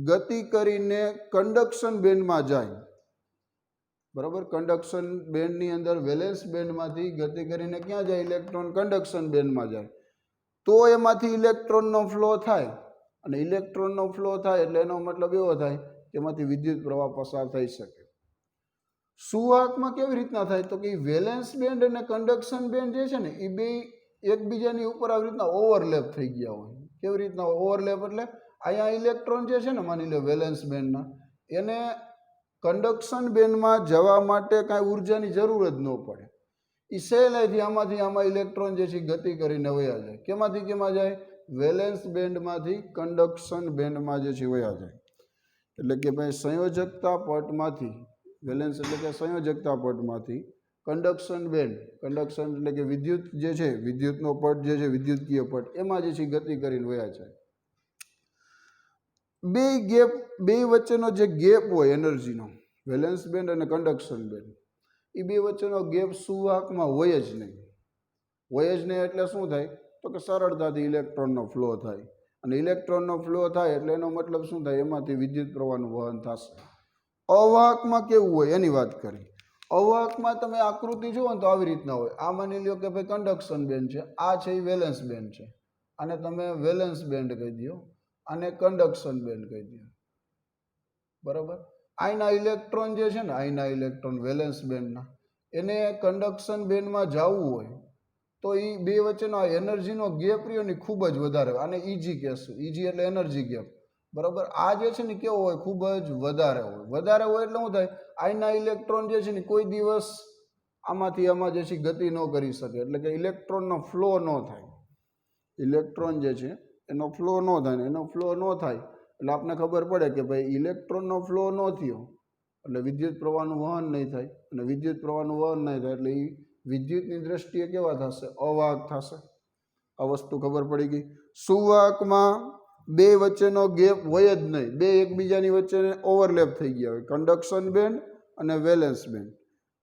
ગતિ કરીને કન્ડક્શન બેન્ડમાં જાય. બરાબર, કન્ડક્શન બેન્ડની અંદર વેલેન્સ બેન્ડમાંથી ગતિ કરીને ક્યાં જાય? ઇલેક્ટ્રોન કન્ડક્શન બેન્ડમાં જાય. તો એમાંથી ઇલેક્ટ્રોનનો ફ્લો થાય, અને ઇલેક્ટ્રોનનો ફ્લો થાય એટલે એનો મતલબ એવો થાય કે એમાંથી વિદ્યુત પ્રવાહ પસાર થઈ શકે. સુવાહકમાં કેવી રીતના થાય તો કે વેલેન્સ બેન્ડ અને કન્ડક્શન બેન્ડ જે છે ને એ બે એકબીજાની ઉપર આવી રીતના ઓવરલેપ થઈ ગયા હોય. કેવી રીતના ઓવરલેપ એટલે અહીંયા ઇલેક્ટ્રોન જે છે ને માની લો વેલેન્સ બેન્ડના, એને કન્ડક્શન બેન્ડમાં જવા માટે કાંઈ ઉર્જાની જરૂર જ ન પડે. એ સહેલાઈથી આમાંથી આમાં ઇલેક્ટ્રોન જે છે ગતિ કરીને વયા જાય. કેમાંથી કેમાં જાય? વેલેન્સ બેન્ડમાંથી કન્ડક્શન બેન્ડમાં જે છે વયા જાય. એટલે કે ભાઈ સંયોજકતા પટમાંથી, વેલેન્સ એટલે કે સંયોજકતા પટમાંથી કન્ડક્શન બેન્ડ, કન્ડક્શન એટલે કે વિદ્યુત જે છે, વિદ્યુતનો પટ જે છે, વિદ્યુતકીય પટ, એમાં જે છે ગતિ કરીને વયા જાય. બે વચ્ચેનો જે ગેપ હોય એનર્જીનો, વેલેન્સ બેન્ડ અને કન્ડક્શન બેન્ડ, એ બે વચ્ચેનો ગેપ સુવાહકમાં હોય જ નહીં. હોય જ નહીં એટલે શું થાય તો કે સરળતાથી ઇલેક્ટ્રોનનો ફ્લો થાય. અને ઇલેક્ટ્રોનનો ફ્લો થાય એટલે એનો મતલબ શું થાય? એમાંથી વિદ્યુત પ્રવાહનું વહન થશે. અવાહકમાં કેવું હોય એની વાત કરી. અવાહકમાં તમે આકૃતિ જુઓ ને તો આવી રીતના હોય. આ માની લ્યો કે ભાઈ કન્ડક્શન બેન્ડ છે, આ છે એ વેલેન્સ બેન્ડ છે, અને તમે વેલેન્સ બેન્ડ કહી દો, આને કન્ડક્શન બેન્ડ કહી દો. બરાબર, આના ઇલેક્ટ્રોન જે છે ને, આના ઇલેક્ટ્રોન વેલેન્સ બેન્ડના, એને કન્ડક્શન બેન્ડમાં જવું હોય તો એ બે વચ્ચેનો એનર્જીનો ગેપ રહ્યો ને ખૂબ જ વધારે હોય. આને ઈજી કહેશું. ઈજી એટલે એનર્જી ગેપ. બરાબર, આ જે છે ને કેવો હોય? ખૂબ જ વધારે હોય. વધારે હોય એટલે શું થાય? આના ઇલેક્ટ્રોન જે છે ને કોઈ દિવસ આમાંથી આમાં જે છે ગતિ ન કરી શકે. એટલે કે ઇલેક્ટ્રોનનો ફ્લો ન થાય. ઇલેક્ટ્રોન જે છે એનો ફ્લો ન થાય ને, એનો ફ્લો ન થાય એટલે આપને ખબર પડે કે ભાઈ ઇલેક્ટ્રોનનો ફ્લો ન થયો એટલે વિદ્યુત પ્રવાહનું વહન નહીં થાય. અને વિદ્યુત પ્રવાહનું વહન નહીં થાય એટલે એ વિદ્યુતની દ્રષ્ટિએ કેવા થશે? અવાહક થશે. આ વસ્તુ ખબર પડી ગઈ. સુવાહકમાં બે વચ્ચેનો ગેપ હોય જ નહીં, બે એકબીજાની વચ્ચે ઓવરલેપ થઈ ગયા હોય, કન્ડક્શન બેન્ડ અને વેલેન્સ બેન્ડ.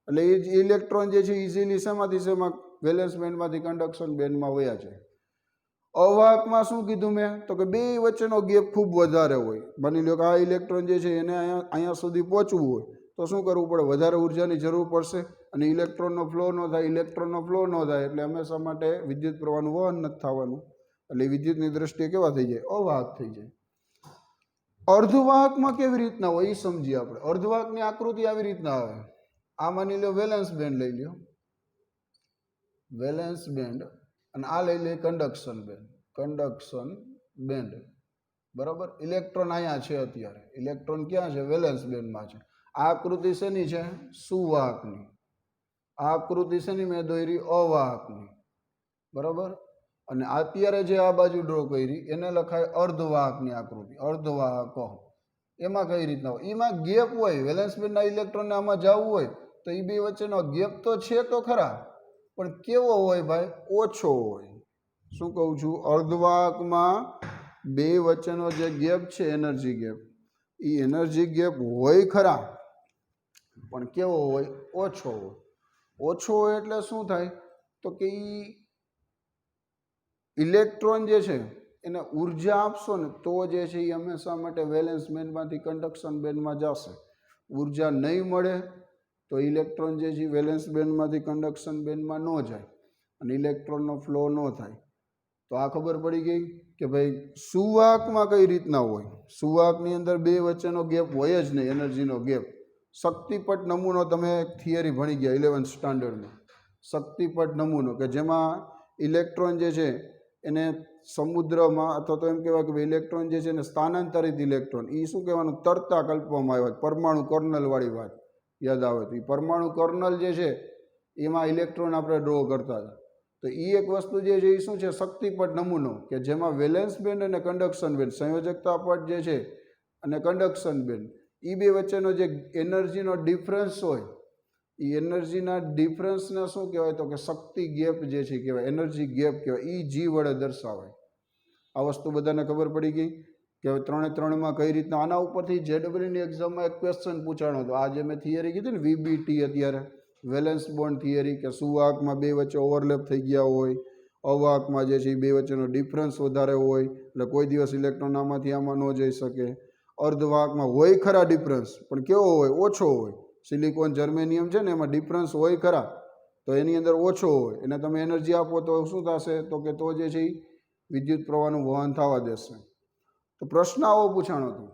એટલે એ ઇલેક્ટ્રોન જે છે ઇઝીલી શેમાંથી શેમાં? વેલેન્સ બેન્ડમાંથી કન્ડક્શન બેન્ડમાં વયા છે. અવાહકમાં શું કીધું મેં તો કે બે વચ્ચેનો ગેપ ખૂબ વધારે હોય. માની લો કે આ ઇલેક્ટ્રોન જે છે એને અહીંયા સુધી પહોંચવું હોય તો શું કરવું પડે? વધારે ઉર્જાની જરૂર પડશે. અને ઇલેક્ટ્રોનનો ફ્લો ન થાય, ઇલેક્ટ્રોનનો ફ્લો ન થાય એટલે હંમેશા માટે વિદ્યુત પ્રવાહનું વહન નથી થવાનું. એટલે વિદ્યુતની દ્રષ્ટિએ કેવા થઈ જાય? અવાહક થઈ જાય. અર્ધવાહકમાં કેવી રીતના હોય એ સમજીએ આપણે. અર્ધવાહકની આકૃતિ આવી રીતના આવે. આ માની લો વેલેન્સ બેન્ડ લઈ લ્યો, વેલેન્સ બેન્ડ, અને આ લઈ લે કન્ડક્શન બેન્ડ, કન્ડક્શન બેન્ડ. બરાબર, ઇલેક્ટ્રોન અહીંયા છે અત્યારે. ઇલેક્ટ્રોન ક્યાં છે? વેલેન્સ બેન્ડમાં છે. આ આકૃતિ શેની છે? સુવાહકની. આ આકૃતિ શેની મેં દોરી? અવાહકની. બરાબર, અને અત્યારે જે આ બાજુ ડ્રો કરી એને લખાય અર્ધવાહકની આકૃતિ. અર્ધવાહકો એમાં કઈ રીતના હોય? એમાં ગેપ હોય. વેલેન્સ બેન્ડના ઇલેક્ટ્રોનને આમાં જવું હોય તો એ બે વચ્ચેનો ગેપ તો છે તો ખરા, પણ કેવો હોય ભાઈ? ઓછો હોય. શું કહું છું? અર્ધવાહકમાં બે વચ્ચેનો જે ગેપ છે, એનર્જી ગેપ, એ એનર્જી ગેપ હોય ખરા, પણ કેવો હોય? ઓછો હોય. ઓછો હોય એટલે શું થાય તો કે ઇલેક્ટ્રોન જે છે એને ઉર્જા આપશો ને તો જે છે એ હંમેશા માટે વેલેન્સ બેન્ડમાંથી કન્ડક્શન બેન્ડમાં જશે. ઉર્જા નહીં મળે તો ઇલેક્ટ્રોન જે છે વેલેન્સ બેન્ડમાંથી કન્ડક્શન બેન્ડમાં ન જાય અને ઇલેક્ટ્રોનનો ફ્લો ન થાય. તો આ ખબર પડી ગઈ કે ભાઈ સુવાહકમાં કઈ રીતના હોય. સુવાહકની અંદર બે વચ્ચેનો ગેપ હોય જ નહીં, એનર્જીનો ગેપ. શક્તિપટ નમૂનો તમે થિયરી ભણી ગયા 11th સ્ટાન્ડર્ડમાં. શક્તિપટ નમૂનો કે જેમાં ઇલેક્ટ્રોન જે છે એને સમુદ્રમાં અથવા તો એમ કહેવાય કે ઇલેક્ટ્રોન જે છે ને સ્થાનાંતરિત ઇલેક્ટ્રોન, એ શું કહેવાનું, તરતા કલ્પવામાં આવ્યા. પરમાણુ કર્નલવાળી વાત યાદ આવે તો, એ પરમાણુ કર્નલ જે છે એમાં ઇલેક્ટ્રોન આપણે ડ્રો કરતા હતા. તો એ એક વસ્તુ જે છે એ શું છે, શક્તિપટ નમૂનો, કે જેમાં વેલેન્સ બેન્ડ અને કન્ડક્શન બેન્ડ, સંયોજકતા પટ જે છે અને કન્ડક્શન બેન્ડ, એ બે વચ્ચેનો જે એનર્જીનો ડિફરન્સ હોય, એ એનર્જીના ડિફરન્સને શું કહેવાય તો કે શક્તિ ગેપ જે છે કહેવાય, એનર્જી ગેપ કહેવાય. એ જી વડે દર્શાવાય. આ વસ્તુ બધાને ખબર પડી ગઈ કે હવે 3-3માં કઈ રીતના. આના ઉપરથી JEEની એક્ઝામમાં એક ક્વેશ્ચન પૂછાણો હતો. આ જે મેં થિયરી કીધી ને VBT, અત્યારે વેલેન્સ બોન્ડ થિયરી, કે સુવાહકમાં બે વચ્ચે ઓવરલેપ થઈ ગયા હોય, અવાહકમાં જે છે એ બે વચ્ચેનો ડિફરન્સ વધારે હોય એટલે કોઈ દિવસ ઇલેક્ટ્રોન આમાંથી આમાં ન જઈ શકે. અર્ધવાહકમાં હોય ખરા ડિફરન્સ, પણ કેવો હોય, ઓછો હોય. સિલિકોન જર્મેનિયમ છે ને એમાં ડિફરન્સ હોય ખરા, તો એની અંદર ઓછો હોય. એને તમે એનર્જી આપો તો શું થશે તો કે તો જે છે એ વિદ્યુત પ્રવાહનું વહન થવા દેશે. તો પ્રશ્ન આવો પૂછાણો હતો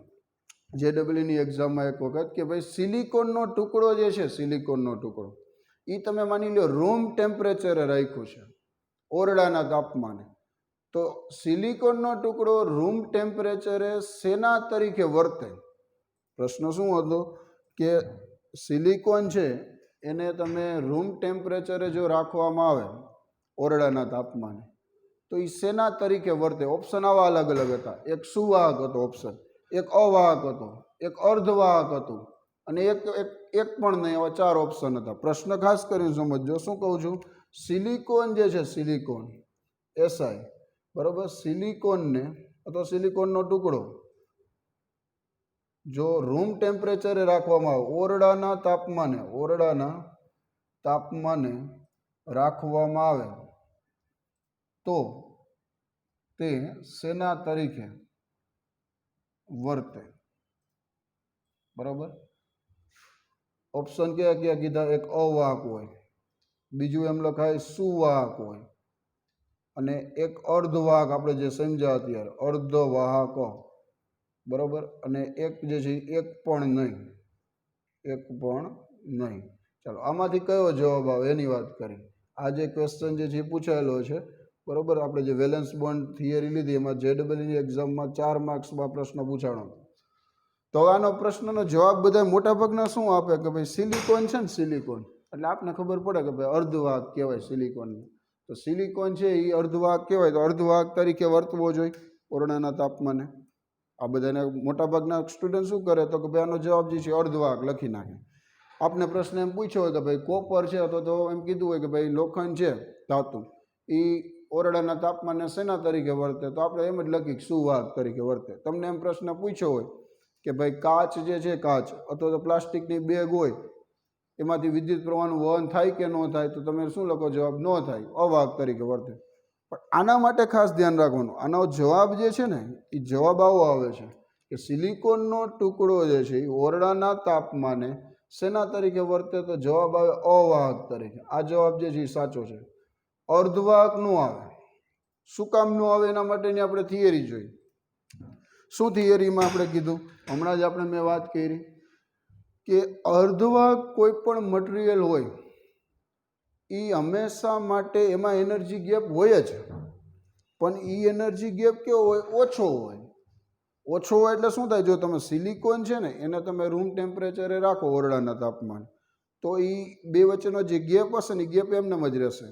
JEEની એક્ઝામમાં એક વખત કે ભાઈ સિલિકોનનો ટુકડો જે છે, સિલિકોનનો ટુકડો એ તમે માની લો રૂમ ટેમ્પરેચરે રાખ્યું છે, ઓરડાના તાપમાને. તો સિલિકોનનો ટુકડો રૂમ ટેમ્પરેચરે શેના તરીકે વર્તે? પ્રશ્ન શું હતો કે સિલિકોન છે એને તમે રૂમ ટેમ્પરેચરે જો રાખવામાં આવે ઓરડાના તાપમાને, તો એ શેના તરીકે વર્તે? ઓપ્શન આવા અલગ અલગ હતા. એક સુવાહક હતો ઓપ્શન, એક અવાહક હતો, એક અર્ધવાહક હતું, અને એક પણ નહીં. એવા 4 ઓપ્શન હતા. પ્રશ્ન ખાસ કરીને સમજજો. શું કહું છું? સિલિકોન જે છે, સિલિકોન SI, બરાબર, સિલિકોનને અથવા સિલિકોનનો ટુકડો જો રૂમ ટેમ્પરેચરે રાખવામાં આવે, ઓરડાના તાપમાને રાખવામાં આવે, તો તે શેના તરીકે વર્તે? બરાબર. ઓપ્શન કયા કયા કીધા? એક અવાહક હોય, બીજું એમ લખાય સુવાહક હોય, અને એક અર્ધવાહક, આપણે જે સમજ્યા અત્યારે અર્ધવાહક, બરાબર, અને એક જે છે એક પણ નહીં. ચાલો, આમાંથી કયો જવાબ આવે એની વાત કરી. આ જે ક્વેશ્ચન જે છે એ પૂછાયેલો છે, બરાબર. આપણે જે વેલેન્સ બોન્ડ થિયરી લીધી એમાં JEEની એક્ઝામમાં 4 માર્ક્સમાં પ્રશ્ન પૂછાણો. તો આનો પ્રશ્નનો જવાબ બધા મોટાભાગના શું આપે કે ભાઈ સિલિકોન છે ને, સિલિકોન એટલે આપને ખબર પડે કે ભાઈ અર્ધવાહક કહેવાય સિલિકોનને. તો સિલિકોન છે એ અર્ધવાહક કહેવાય, તો અર્ધવાહક તરીકે વર્તવો જોઈએ ઓરડાના તાપમાને. આ બધાને મોટાભાગના સ્ટુડન્ટ શું કરે તો કે ભાઈ આનો જવાબ જે છે અર્ધવાહક લખી નાખે. આપને પ્રશ્ન એમ પૂછ્યો હોય કે ભાઈ કોપર છે, અથવા તો એમ કીધું હોય કે ભાઈ લોખંડ છે ધાતુ, એ ઓરડાના તાપમાને શેના તરીકે વર્તે, તો આપણે એમ જ લખી સુવાહક તરીકે વર્તે. તમને એમ પ્રશ્ન પૂછ્યો હોય કે ભાઈ કાચ જે છે, કાચ અથવા તો પ્લાસ્ટિકની બેગ હોય, એમાંથી વિદ્યુત પ્રવાહનું વહન થાય કે ન થાય, તો તમે શું લખો? જવાબ ન થાય, અવાહક તરીકે વર્તે. પણ આના માટે ખાસ ધ્યાન રાખવાનું, આનો જવાબ જે છે ને એ જવાબ આવો આવે છે કે સિલિકોનનો ટુકડો જે છે એ ઓરડાના તાપમાને શેના તરીકે વર્તે, તો જવાબ આવે અવાહક તરીકે. આ જવાબ જે છે એ સાચો છે. અર્ધવાહક નો આવે. શું કામ નો આવે? એના માટેની આપણે થિયરી જોઈ. શું થિયરીમાં આપણે કીધું? હમણાં જ મેં વાત કરી કે અર્ધવાહક કોઈ પણ મટીરિયલ હોય એ હંમેશા માટે એમાં એનર્જી ગેપ હોય જ, પણ એ એનર્જી ગેપ કેવો હોય? ઓછો હોય. ઓછો હોય એટલે શું થાય? જો તમે સિલિકોન છે ને એને તમે રૂમ ટેમ્પરેચરે રાખો ઓરડાના તાપમાન, તો એ બે વચ્ચેનો જે ગેપ હશે ને એ ગેપ એમનેમ જ રહેશે.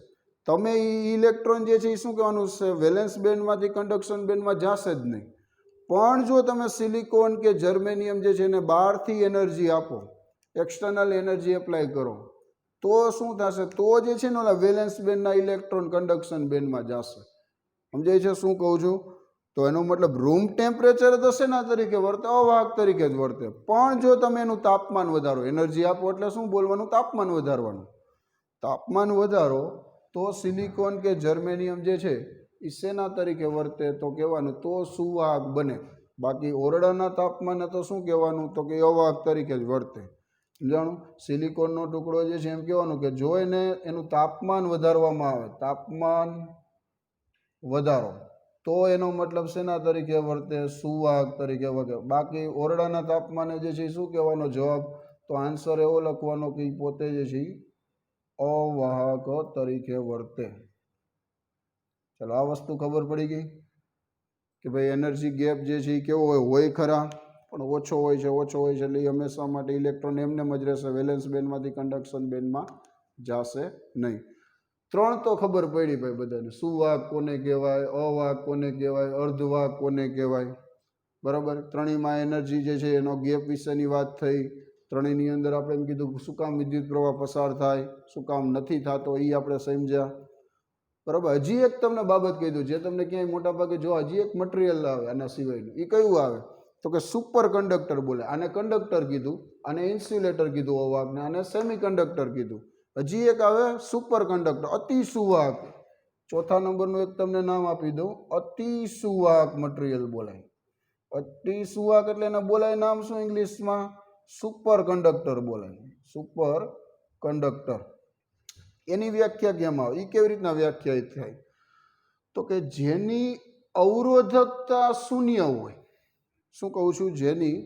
તમે એ ઇલેક્ટ્રોન જે છે એ શું કહેવાનું છે? વેલેન્સ બેન્ડમાંથી કન્ડક્શન બેન્ડમાં જશે જ નહીં. પણ જો તમે સિલિકોન કે જર્મેનિયમ જે છે એને બહારથી એનર્જી આપો, એક્સટર્નલ એનર્જી એપ્લાય કરો, તો શું થશે? તો જે છે ને ઓલા વેલેન્સ બેન્ડના ઇલેક્ટ્રોન કન્ડક્શન બેન્ડમાં જશે. સમજાય છે શું કહું છું? તો એનો મતલબ રૂમ ટેમ્પરેચર તો શેના તરીકે વર્તે? અવાહક તરીકે જ વર્તે. પણ જો તમે એનું તાપમાન વધારો, એનર્જી આપો એટલે શું બોલવાનું? તાપમાન વધારવાનું. તાપમાન વધારો તો સિલિકોન કે જર્મેનિયમ જે છે એ શેના તરીકે વર્તે? તો કહેવાનું તો સુવાહક બને. બાકી ઓરડાના તાપમાને તો શું કહેવાનું? તો કે અવાહક તરીકે જ વર્તે. સમજાણું? સિલિકોનનો ટુકડો જે છે એમ કહેવાનું કે જો એને એનું તાપમાન વધારવામાં આવે, તાપમાન વધારો, તો એનો મતલબ શેના તરીકે વર્તે? સુવાહક તરીકે વર્તે. બાકી ઓરડાના તાપમાને જે છે શું કહેવાનો જવાબ? તો આન્સર એવો લખવાનો કે પોતે જે છે અવાહક તરીકે વર્તે. ચલો, આ વસ્તુ ખબર પડી ગઈ. કે ભાઈ એનર્જી ગેપ જે છે એ કેવો હોય ખરા, પણ ઓછો હોય છે એટલે એ હંમેશા માટે ઇલેક્ટ્રોન એમને જ રહેશે, વેલેન્સ બેન્ડમાંથી કન્ડક્શન બેન્ડમાં જશે નહીં. 3 તો ખબર પડી ભાઈ બધાને, સુવાહક કોને કહેવાય, અવાહક કોને કહેવાય, અર્ધવાહક કોને કહેવાય, બરાબર. ત્રણેયમાં એનર્જી જે છે એનો ગેપ વિશેની વાત થઈ. ત્રણેયની અંદર આપણે એમ કીધું શું કામ વિદ્યુત પ્રવાહ પસાર થાય, શું કામ નથી થતો, એ આપણે સમજ્યા, બરાબર. હજી એક તમને બાબત કહી દઉં, જે તમને ક્યાંય મોટા ભાગે જો હજી એક મટીરિયલ આવે આના સિવાયનું, એ કયું આવે તો કે સુપર કંડક્ટર બોલે. આને કંડક્ટર કીધું, આને ઇન્સ્યુલેટર કીધું અવાહકને, આને સેમી કંડક્ટર કીધું. હજી એક આવે સુપર કંડક્ટર, અતિ સુવાહક. ચોથા નંબરનું એક તમને નામ આપી દઉં, અતિ સુવાહક મટીરિયલ બોલાય. અતિ સુવાહક એટલે એને બોલાય નામ શું ઇંગ્લિશમાં? સુપર કંડક્ટર બોલાય, સુપર કંડક્ટર. એની વ્યાખ્યા કેમ આવે, એ કેવી રીતના વ્યાખ્યાયિત થાય તો કે જેની અવરોધકતા શૂન્ય હોય. શું કહું છું? જેની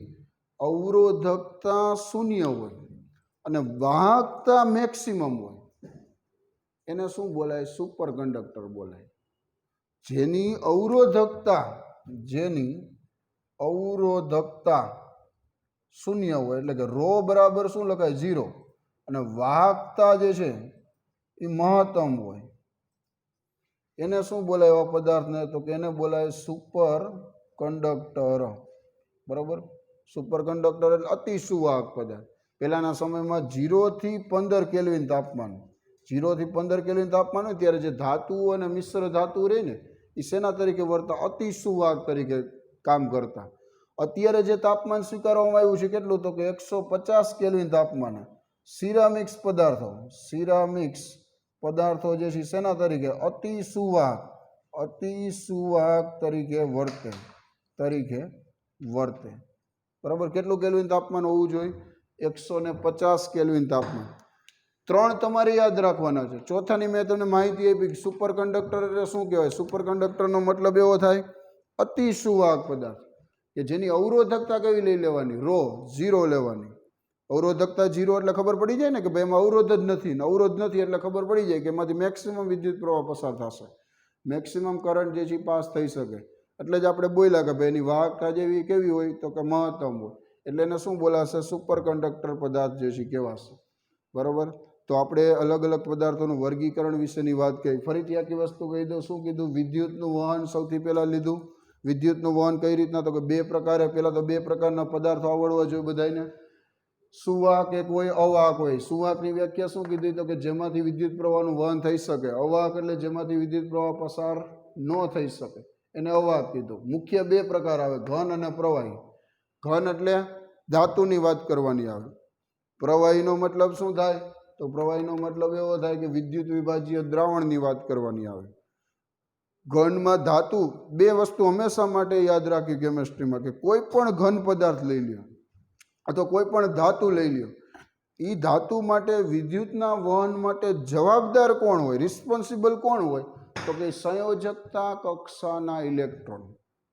અવરોધકતા શૂન્ય હોય અને વાહકતા મેક્સિમમ હોય એને શું બોલાય? સુપર કંડક્ટર બોલાય. જેની અવરોધકતા શૂન્ય હોય એટલે કે રો બરાબર શું લખાય? 0, અને વાહકતા જે છે એ મહત્તમ હોય, એને શું બોલાય એવા પદાર્થને? તો કે એને બોલાય સુપર કંડક્ટર, બરાબર. સુપર કંડક્ટર એટલે અતિ સુવાહક પદાર્થ. પહેલાના સમયમાં 0 થી 15 કેલ્વિન તાપમાન, 0 થી 15 કેલ્વિન તાપમાન હોય ત્યારે જે ધાતુઓ અને મિશ્ર ધાતુ રહે ને એ શેના તરીકે વર્તા? અતિ સુવાહક તરીકે કામ કરતા. અત્યારે જે તાપમાન સ્વીકારવામાં આવ્યું છે કેટલું? તો કે 150 કેલ્વિન તાપમાને સિરામિક્સ પદાર્થો જે છે શેના તરીકે? અતિ સુવાહક તરીકે વર્તે, બરાબર. કેટલું કેલ્વિન તાપમાન હોવું જોઈએ? 150 કેલ્વિન તાપમાન. 3 તમારે યાદ રાખવાના છે. ચોથાની મેં તમને માહિતી આપી, સુપર કંડક્ટર એટલે શું કહેવાય? સુપર કંડક્ટરનો મતલબ એવો થાય અતિ સુવાહક પદાર્થ કે જેની અવરોધકતા કેવી લઈ લેવાની? રો 0 લેવાની. અવરોધકતા 0 એટલે ખબર પડી જાય ને કે ભાઈ એમાં અવરોધ જ નથી, ને અવરોધ નથી એટલે ખબર પડી જાય કે એમાંથી મેક્સિમમ વિદ્યુત પ્રવાહ પસાર થશે, મેક્સિમમ કરંટ જે છે પાસ થઈ શકે. એટલે જ આપણે બોલ્યા કે ભાઈ એની વાહકતા જેવી કેવી હોય? તો કે મહત્તમ હોય. એટલે એને શું બોલાશે? સુપર કંડક્ટર પદાર્થ જે છે કહેવાશે, બરાબર. તો આપણે અલગ અલગ પદાર્થોનું વર્ગીકરણ વિશેની વાત કરી. ફરીથી આખી વસ્તુ કહી દઉં. શું કીધું? વિદ્યુતનું વહન સૌથી પહેલાં લીધું. વિદ્યુતનું વહન કઈ રીતના? તો કે 2 પ્રકારે. પહેલાં તો 2 પ્રકારના પદાર્થો આવડવા જોઈએ બધાને. સુવાહક એક હોય, અવાહક હોય. સુવાહકની વ્યાખ્યા શું કીધી? તો કે જેમાંથી વિદ્યુત પ્રવાહનું વહન થઈ શકે. અવાહક એટલે જેમાંથી વિદ્યુત પ્રવાહ પસાર ન થઈ શકે, એને અવાહક કીધું. મુખ્ય 2 પ્રકાર આવે, ઘન અને પ્રવાહી. ઘન એટલે ધાતુની વાત કરવાની આવે. પ્રવાહીનો મતલબ શું થાય? તો પ્રવાહીનો મતલબ એવો થાય કે વિદ્યુત વિભાજીય દ્રાવણની વાત કરવાની આવે. ઘનમાં ધાતુ, 2 વસ્તુ હંમેશા માટે યાદ રાખી કેમેસ્ટ્રીમાં, કે કોઈ પણ ઘન પદાર્થ લઈ લ્યો અથવા કોઈ પણ ધાતુ લઈ લ્યો, એ ધાતુ માટે વિદ્યુતના વહન માટે જવાબદાર કોણ હોય? રિસ્પોન્સિબલ કોણ હોય? તો કે સંયોજકતા કક્ષાના ઇલેક્ટ્રોન.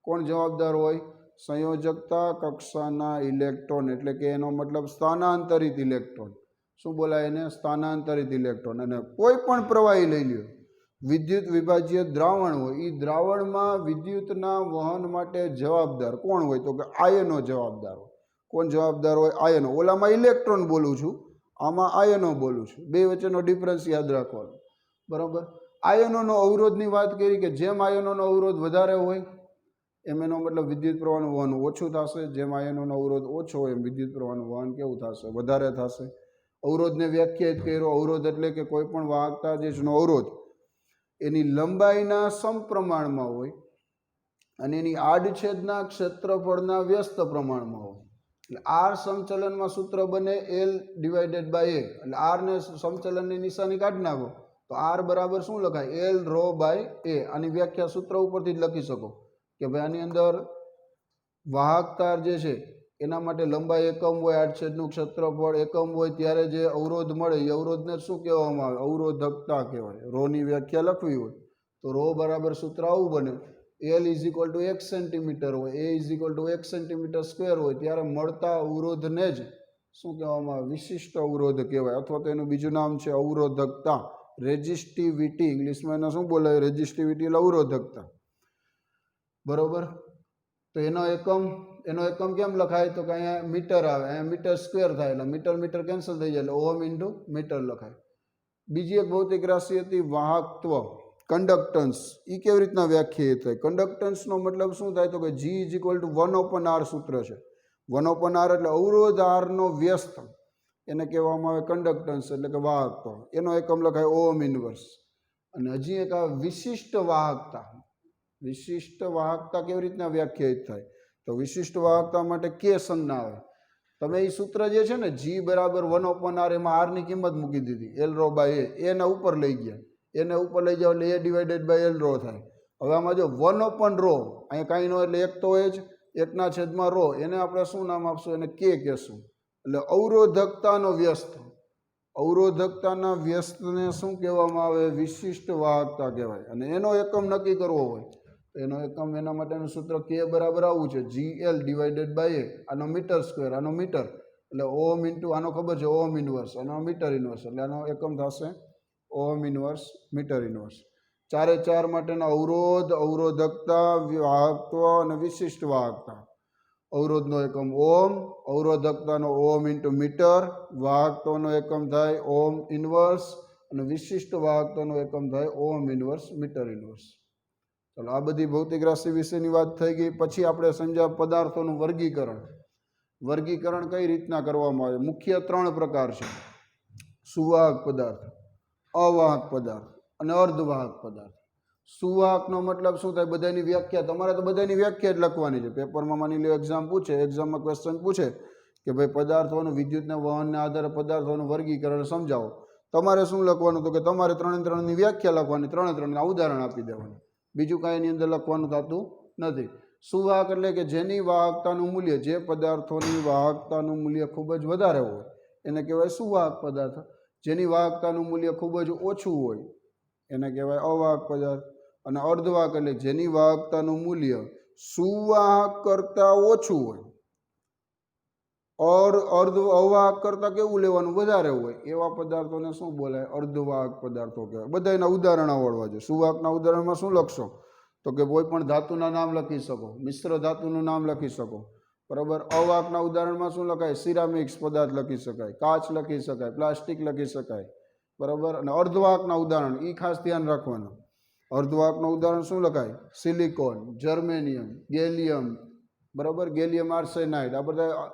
કોણ જવાબદાર હોય? સંયોજકતા કક્ષાના ઇલેક્ટ્રોન, એટલે કે એનો મતલબ સ્થાનાંતરિત ઇલેક્ટ્રોન. શું બોલાય એને? સ્થાનાંતરિત ઇલેક્ટ્રોન. અને કોઈ પણ પ્રવાહી લઈ લ્યો, વિદ્યુત વિભાજીય દ્રાવણ હોય, એ દ્રાવણમાં વિદ્યુતના વહન માટે જવાબદાર કોણ હોય? તો કે આયનો જવાબદાર હોય. કોણ જવાબદાર હોય? આયનો. ઓલામાં ઇલેક્ટ્રોન બોલું છું, આમાં આયનો બોલું છું. 2 વચ્ચેનો ડિફરન્સ યાદ રાખવાનો, બરાબર. આયનોનો અવરોધની વાત કરી કે જેમ આયનોનો અવરોધ વધારે હોય એમ એનો મતલબ વિદ્યુત પ્રવાહનું વહન ઓછું થશે. જેમ આયનોનો અવરોધ ઓછો હોય એમ વિદ્યુત પ્રવાહનું વહન કેવું થશે? વધારે થશે. અવરોધને વ્યાખ્યાયિત કર્યો. અવરોધ એટલે કે કોઈ પણ વાહકતા જે છે અવરોધ એની લંબાઈના સમપ્રમાણમાં હોય અને એની આડછેદના ક્ષેત્રફળના વ્યસ્ત પ્રમાણમાં હોય. એટલે આર સમચલનમાં સૂત્ર બને L/A. એટલે આર ને સમચલનની નિશાની કાઢી નાખો તો આર બરાબર શું લખાય? L/ρ/A. આની વ્યાખ્યા સૂત્ર ઉપરથી જ લખી શકો કે ભાઈ આની અંદર વાહકતા જે છે એના માટે લંબાઈ એકમ હોય, આડછેદનું ક્ષેત્રફળ એકમ હોય, ત્યારે જે અવરોધ મળે એ અવરોધને શું કહેવામાં આવે? અવરોધકતા કહેવાય. રોની વ્યાખ્યા લખવી હોય તો રો બરાબર સૂત્ર આવું બને, L = 1 સેન્ટીમીટર હોય, A = 1 સેન્ટીમીટર સ્ક્વેર હોય, ત્યારે મળતા અવરોધને જ શું કહેવામાં આવે? વિશિષ્ટ અવરોધ કહેવાય. અથવા તો એનું બીજું નામ છે અવરોધકતા, રેઝિસ્ટિવિટી. ઇંગ્લિશમાં એને શું બોલાય? રેઝિસ્ટિવિટી એટલે અવરોધકતા, બરાબર. તો એનો એકમ કેમ લખાય? તો કે અહીંયા મીટર આવે, અહીંયા મીટર સ્ક્વેર થાય એટલે મીટર મીટર કેન્સલ થઈ જાય એટલે ઓહમ ઇન્ટુ મીટર લખાય. બીજી એક ભૌતિક રાશિ હતી વાહકત્વ, કન્ડક્ટન્સ. એ કેવી રીતના વ્યાખ્યાયિત થાય? કન્ડક્ટન્સનો મતલબ શું થાય? તો કે G is equal two 1/r સૂત્ર છે. 1/r એટલે અવરોધ આરનો વ્યસ્ત, એને કહેવામાં આવે કન્ડક્ટન્સ એટલે કે વાહકત્વ. એનો એકમ લખાય ઓહમ ઇન્વર્સ. અને હજી એક આ વિશિષ્ટ વાહકતા. વિશિષ્ટ વાહકતા કેવી રીતના વ્યાખ્યાયિત થાય? તો વિશિષ્ટ વાહકતા માટે કે સંજ્ઞા આવે. તમે એ સૂત્ર જે છે ને G બરાબર 1/r, એમાં આરની કિંમત મૂકી દીધી L રો બાય એને ઉપર લઈ ગયા. એને ઉપર લઈ જાઓ એટલે A divided by L rho થાય. હવે આમાં જો 1/ρ, અહીંયા કાંઈ નો એટલે એક તો હોય જ, 1/ρ, એને આપણે શું નામ આપશું? એને કે કહેશું. એટલે અવરોધકતાનો વ્યસ્ત. અવરોધકતાના વ્યસ્તને શું કહેવામાં આવે? વિશિષ્ટ વાહકતા કહેવાય. અને એનો એકમ નક્કી કરવો હોય તો એનો એકમ, એના માટેનું સૂત્ર K બરાબર આવું છે, GL ડિવાઇડેડ બાય A. આનો મીટર સ્ક્વેર, આનો મીટર એટલે ઓહમ ઇન્ટુ, આનો ખબર છે ઓહમ ઇન્વર્સ, આનો મીટર ઇન્વર્સ એટલે આનો એકમ થશે ઓહમ ઇન્વર્સ મીટર ઇન્વર્સ. 4 માટેના અવરોધ, અવરોધકતા, વાહકત્વ અને વિશિષ્ટ વાહકતા. અવરોધનો એકમ ઓહમ, અવરોધકતાનો ઓહમ ઇન્ટુ મીટર, વાહકત્વનો એકમ થાય ઓહમ ઇન્વર્સ અને વિશિષ્ટ વાહકત્વનો એકમ થાય ઓહમ ઇન્વર્સ મીટર ઇન્વર્સ. ચાલો, આ બધી ભૌતિક રાશિ વિશેની વાત થઈ ગઈ. પછી આપણે સમજ્યા પદાર્થોનું વર્ગીકરણ. વર્ગીકરણ કઈ રીતના કરવામાં આવે? મુખ્ય 3 પ્રકાર છે: સુવાહક પદાર્થ, અવાહક પદાર્થ અને અર્ધવાહક પદાર્થ. સુવાહકનો મતલબ શું થાય? બધાની વ્યાખ્યા, તમારે તો બધાની વ્યાખ્યા જ લખવાની છે. પેપરમાં માની લો એક્ઝામમાં ક્વેશ્ચન પૂછે કે ભાઈ પદાર્થોનું વિદ્યુતના વહનના આધારે પદાર્થોનું વર્ગીકરણ સમજાવો. તમારે શું લખવાનું? તો કે તમારે 3ની વ્યાખ્યા લખવાની, 3ના ઉદાહરણ આપી દેવાનું. બીજું કાંઈ એની અંદર લખવાનું થતું નથી. સુવાહક એટલે કે જેની વાહકતાનું મૂલ્ય, જે પદાર્થોની વાહકતાનું મૂલ્ય ખૂબ જ વધારે હોય એને કહેવાય સુવાહક પદાર્થ. જેની વાહકતાનું મૂલ્ય ખૂબ જ ઓછું હોય એને કહેવાય અવાહક પદાર્થ. અને અર્ધવાહક એટલે જેની વાહકતાનું મૂલ્ય સુવાહક કરતાં ઓછું હોય, અવાહક કરતાં કેવું લેવાનું? વધારે હોય, એવા પદાર્થોને શું બોલાય? અર્ધવાહક પદાર્થો કહેવાય. બધા એના ઉદાહરણ આવડવા જોઈએ. સુવાહકના ઉદાહરણમાં શું લખશો? તો કે કોઈ પણ ધાતુના નામ લખી શકો, મિશ્ર ધાતુનું નામ લખી શકો, બરાબર. અવાહકના ઉદાહરણમાં શું લખાય? સિરામિક્સ પદાર્થ લખી શકાય, કાચ લખી શકાય, પ્લાસ્ટિક લખી શકાય, બરાબર. અને અર્ધવાહકના ઉદાહરણ એ ખાસ ધ્યાન રાખવાનું. અર્ધવાહકનું ઉદાહરણ શું લખાય? સિલિકોન, જર્મેનિયમ, ગેલિયમ, બરાબર, ગેલિયમ આર્સેનાઇડ, આ બધા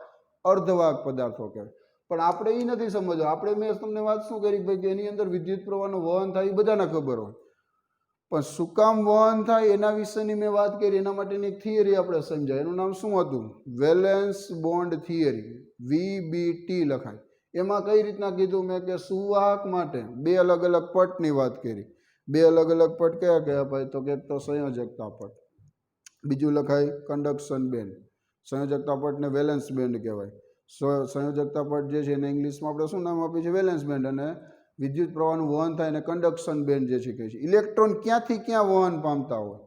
અર્ધવાહક પદાર્થો કહેવાય. પણ આપણે એ નથી સમજવા. આપણે, મેં તમને વાત શું કરી ભાઈ કે એની અંદર વિદ્યુત પ્રવાહનું વહન થાય એ બધાને ખબર હોય, પણ શું કામ વહન થાય એના વિશેની મેં વાત કરી. એના માટેની એક થિયરી આપણે સમજાય. એનું નામ શું હતું? વેલેન્સ બોન્ડ થિયરી, VBT લખાય. એમાં કઈ રીતના કીધું મેં કે સુવાહક માટે 2 અલગ અલગ પટની વાત કરી. 2 અલગ અલગ પટ કયા કયા ભાઈ? તો કે એક તો સંયોજકતા પટ, બીજું લખાય કન્ડક્શન બેન્ડ. સંયોજકતા પટને વેલેન્સ બેન્ડ કહેવાય. સંયોજકતા પટ જે છે એને ઇંગ્લિશમાં આપણે શું નામ આપીએ છીએ? Valence band. અને વિદ્યુત પ્રવાહનું વહન થાય એને કન્ડક્શન બેન્ડ જે છે કહે છે. ઇલેક્ટ્રોન ક્યાંથી ક્યાં વહન પામતા હોય?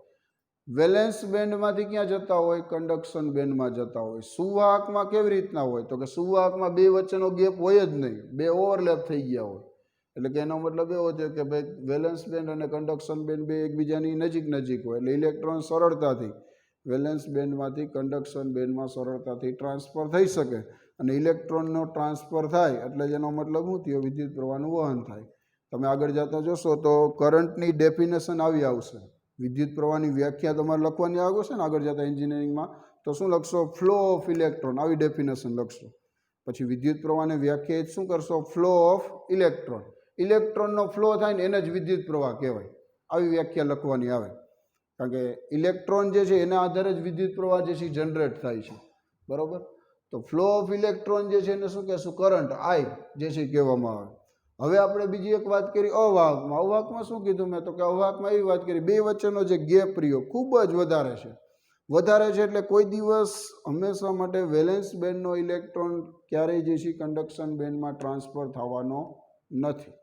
વેલેન્સ બેન્ડમાંથી ક્યાં જતા હોય? કન્ડક્શન બેન્ડમાં જતા હોય. સુવાહકમાં કેવી રીતના હોય? તો કે સુવાહકમાં 2 વચ્ચેનો ગેપ હોય જ નહીં, 2 ઓવરલેપ થઈ ગયા હોય. એટલે કે એનો મતલબ એવો છે કે ભાઈ વેલેન્સ બેન્ડ અને કન્ડક્શન બેન્ડ 2 એકબીજાની નજીક હોય. એટલે ઇલેક્ટ્રોન સરળતાથી વેલેન્સ બેન્ડમાંથી કન્ડક્શન બેન્ડમાં સરળતાથી ટ્રાન્સફર થઈ શકે. અને ઇલેક્ટ્રોનનો ટ્રાન્સફર થાય એટલે જેનો મતલબ શું થયો? વિદ્યુત પ્રવાહનું વહન થાય. તમે આગળ જતા જોશો તો કરંટની ડેફિનેશન આવી આવશે. વિદ્યુત પ્રવાહની વ્યાખ્યા તમારે લખવાની આવશે ને આગળ જતા એન્જિનિયરિંગમાં. તો શું લખશો? ફ્લો ઓફ ઇલેક્ટ્રોન, આવી ડેફિનેશન લખશો. પછી વિદ્યુત પ્રવાહને વ્યાખ્યાયિત શું કરશો? Flow of electron. ઇલેક્ટ્રોનનો ફ્લો થાય ને એને જ વિદ્યુત પ્રવાહ કહેવાય. આવી વ્યાખ્યા લખવાની આવે. કારણ કે ઇલેક્ટ્રોન જે છે એના આધારે જ વિદ્યુત પ્રવાહ જે છે જનરેટ થાય છે, બરાબર. તો ફ્લો ઓફ ઇલેક્ટ્રોન જે છે એને શું કહેશું? કરંટ, I જે છે કહેવામાં આવે. હવે આપણે બીજી એક વાત કરી અવાહકમાં. અવાહકમાં શું કીધું મેં? તો કે અવાહકમાં એવી વાત કરી 2 વચ્ચેનો જે ગેપ રહ્યો ખૂબ જ વધારે છે. વધારે છે એટલે કોઈ દિવસ હંમેશા માટે વેલેન્સ બેન્ડનો ઇલેક્ટ્રોન ક્યારેય જે છે કન્ડક્શન બેન્ડમાં ટ્રાન્સફર થવાનો નથી,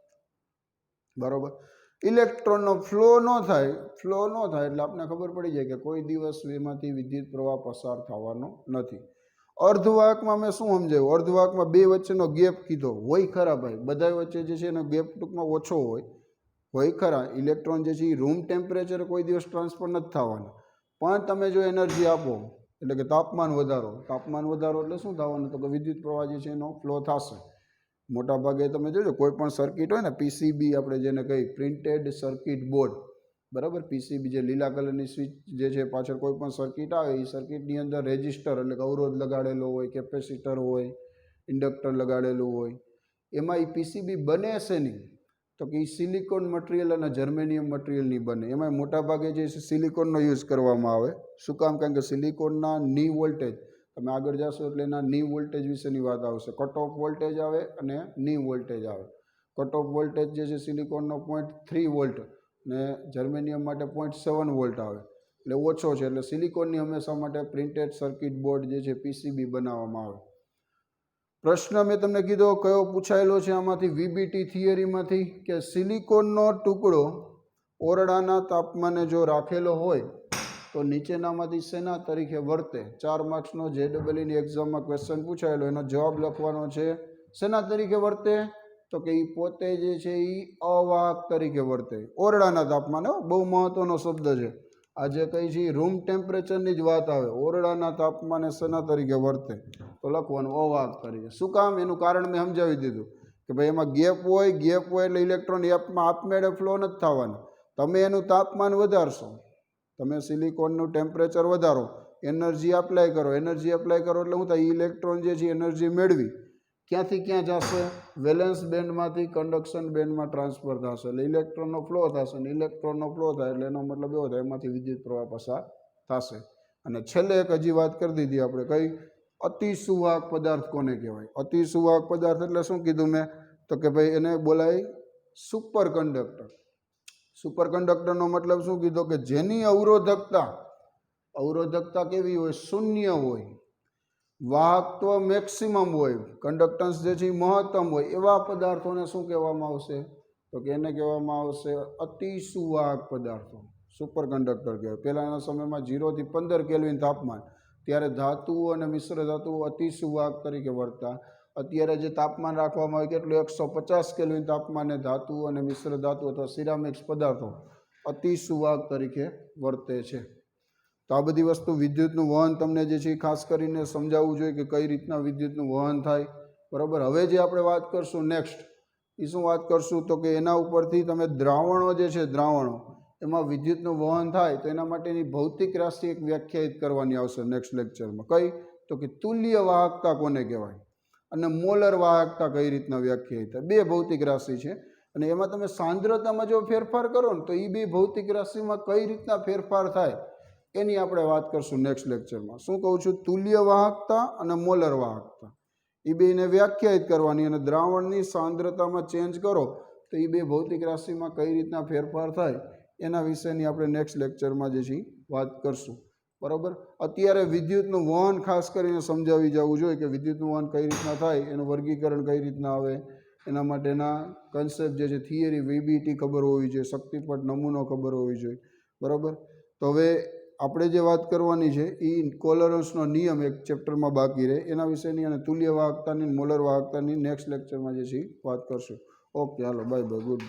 બરાબર. ઇલેક્ટ્રોનનો ફ્લો ન થાય એટલે આપણને ખબર પડી જાય કે કોઈ દિવસ એમાંથી વિદ્યુત પ્રવાહ પસાર થવાનો નથી. અર્ધવાહકમાં મેં શું સમજાવ્યું? અર્ધવાહકમાં 2 વચ્ચેનો ગેપ કીધો હોય ખરા ભાઈ. બધા વચ્ચે જે છે એનો ગેપ ટૂંકમાં ઓછો હોય ખરા. ઇલેક્ટ્રોન જે છે એ રૂમ ટેમ્પરેચરે કોઈ દિવસ ટ્રાન્સફર નથી થવાના, પણ તમે જો એનર્જી આપો એટલે કે તાપમાન વધારો એટલે શું થવાનું, તો કે વિદ્યુત પ્રવાહ જે છે એનો ફ્લો થશે. મોટાભાગે તમે જોજો કોઈ પણ સર્કિટ હોય ને, પીસીબી આપણે જેને કહી, પ્રિન્ટેડ સર્કિટ બોર્ડ, બરાબર, પીસીબી જે લીલા કલરની સ્વિચ જે છે પાછળ કોઈ પણ સર્કિટ આવે, એ સર્કિટની અંદર રેઝિસ્ટર એટલે કે અવરોધ લગાડેલો હોય, કેપેસિટર હોય, ઇન્ડક્ટર લગાડેલું હોય. એમાં એ પીસીબી બને છે નહીં તો કે એ સિલિકોન મટીરિયલ અને જર્મેનિયમ મટીરિયલની બને. એમાં મોટાભાગે જે છે સિલિકોનનો યુઝ કરવામાં આવે. શું કામ? કારણ કે સિલિકોનના ની વોલ્ટેજ, તમે આગળ જશો એટલે એના ની વોલ્ટેજ વિશેની વાત આવશે. કટ ઓફ વોલ્ટેજ આવે અને ની વોલ્ટેજ આવે. કટ ઓફ વોલ્ટેજ જે છે સિલિકોનનો 0.3 વોલ્ટ ને જર્મેનિયમ માટે 0.7 વોલ્ટ આવે, એટલે ઓછો છે. એટલે સિલિકોનની હંમેશા માટે પ્રિન્ટેડ સર્કિટ બોર્ડ જે છે પીસીબી બનાવવામાં આવે. પ્રશ્ન મેં તમને કીધો કયો પૂછાયેલો છે આમાંથી, વીબીટી થિયરીમાંથી, કે સિલિકોનનો ટુકડો ઓરડાના તાપમાને જો રાખેલો હોય તો નીચેનામાંથી શેના તરીકે વર્તે? 4 માર્ક્સનો JEEની એક્ઝામમાં ક્વેશ્ચન પૂછાયેલો, એનો જવાબ લખવાનો છે. શેના તરીકે વર્તે? તો કે એ પોતે જે છે એ અવાહક તરીકે વર્તે ઓરડાના તાપમાને. બહુ મહત્વનો શબ્દ છે. આજે કઈ છે રૂમ ટેમ્પરેચરની જ વાત આવે, ઓરડાના તાપમાને શેના તરીકે વર્તે? તો લખવાનું અવાહક તરીકે. શું કામ? એનું કારણ મેં સમજાવી દીધું કે ભાઈ એમાં ગેપ હોય એટલે ઇલેક્ટ્રોન એપમાં આપમેળે ફ્લો નથી થવાનો. તમે એનું તાપમાન વધારશો, તમે સિલિકોનનું ટેમ્પરેચર વધારો, એનર્જી એપ્લાય કરો એટલે શું થાય? ઇલેક્ટ્રોન જે છે એનર્જી મેળવી ક્યાંથી ક્યાં જશે? વેલેન્સ બેન્ડમાંથી કન્ડક્શન બેન્ડમાં ટ્રાન્સફર થશે, એટલે ઇલેક્ટ્રોનનો ફ્લો થશે. અને ઇલેક્ટ્રોનનો ફ્લો થાય એટલે એનો મતલબ એવો થાય એમાંથી વિદ્યુત પ્રવાહ પસાર થશે. અને છેલ્લે એક હજી વાત કરી દીધી આપણે, કઈ? અતિસુવાહક પદાર્થ કોને કહેવાય? અતિસુવાહક પદાર્થ એટલે શું કીધું મેં? તો કે ભાઈ એને બોલાય સુપર કંડક્ટર. સુપર કંડક્ટરનો મતલબ શું કીધો? કે જેની અવરોધકતા કેવી હોય? શૂન્ય હોય. વાહકત્વ મેક્સિમમ હોય, કન્ડક્ટન્સ જે છે એ મહત્તમ હોય, એવા પદાર્થોને શું કહેવામાં આવશે? તો કે એને કહેવામાં આવશે અતિસુવાહક પદાર્થો. સુપર કંડક્ટર કહેવાય. પહેલાંના સમયમાં 0 થી 15 કેલ્વિન તાપમાન, ત્યારે ધાતુઓ અને મિશ્ર ધાતુઓ અતિસુવાહક તરીકે વર્તતા. અત્યારે જે તાપમાન રાખવામાં આવે કેટલું? 150 કેલ્વિન તાપમાને ધાતુઓ અને મિશ્ર ધાતુ અથવા સિરામિક્સ પદાર્થો અતિસુવાહક તરીકે વર્તે છે. તો આ બધી વસ્તુ વિદ્યુતનું વહન તમને જે છે એ ખાસ કરીને સમજાવવું જોઈએ કે કઈ રીતના વિદ્યુતનું વહન થાય, બરાબર. હવે જે આપણે વાત કરશું નેક્સ્ટ, એ શું વાત કરશું? તો કે એના ઉપરથી તમે દ્રાવણો જે છે, દ્રાવણો એમાં વિદ્યુતનું વહન થાય તો એના માટેની ભૌતિક રાશિ એક વ્યાખ્યાયિત કરવાની આવશે નેક્સ્ટ લેક્ચરમાં. કઈ? તો કે તુલ્ય વાહકતા કોને કહેવાય અને મોલર વાહકતા કઈ રીતના વ્યાખ્યાયિત થાય. બે ભૌતિક રાશિ છે અને એમાં તમે સાંદ્રતામાં જો ફેરફાર કરો ને તો એ બે ભૌતિક રાશિમાં કઈ રીતના ફેરફાર થાય એની આપણે વાત કરશું નેક્સ્ટ લેક્ચરમાં. શું કહું છું? તુલ્ય વાહકતા અને મોલર વાહકતા, એ બેને વ્યાખ્યાયિત કરવાની, અને દ્રાવણની સાંદ્રતામાં ચેન્જ કરો તો એ બે ભૌતિક રાશિમાં કઈ રીતના ફેરફાર થાય એના વિશેની આપણે નેક્સ્ટ લેક્ચરમાં જે છે વાત કરશું, બરાબર. અત્યારે વિદ્યુતનું વહન ખાસ કરીને સમજાવી જવું જોઈએ કે વિદ્યુતનું વહન કઈ રીતના થાય, એનું વર્ગીકરણ કઈ રીતના આવે, એના માટેના કન્સેપ્ટ જે છે, થિયરી, વીબીટી ખબર હોવી જોઈએ, શક્તિપટ નમૂનો ખબર હોવી જોઈએ, બરાબર. તો હવે આપણે જે વાત કરવાની છે એ કોલરન્સનો નિયમ એક ચેપ્ટરમાં બાકી રહે, એના વિશેની અને તુલ્ય વાહકતાની મોલર વાહકતાની નેક્સ્ટ લેક્ચરમાં જે છે વાત કરશું. ઓકે, હાલો, બાય બાય, ગુડ.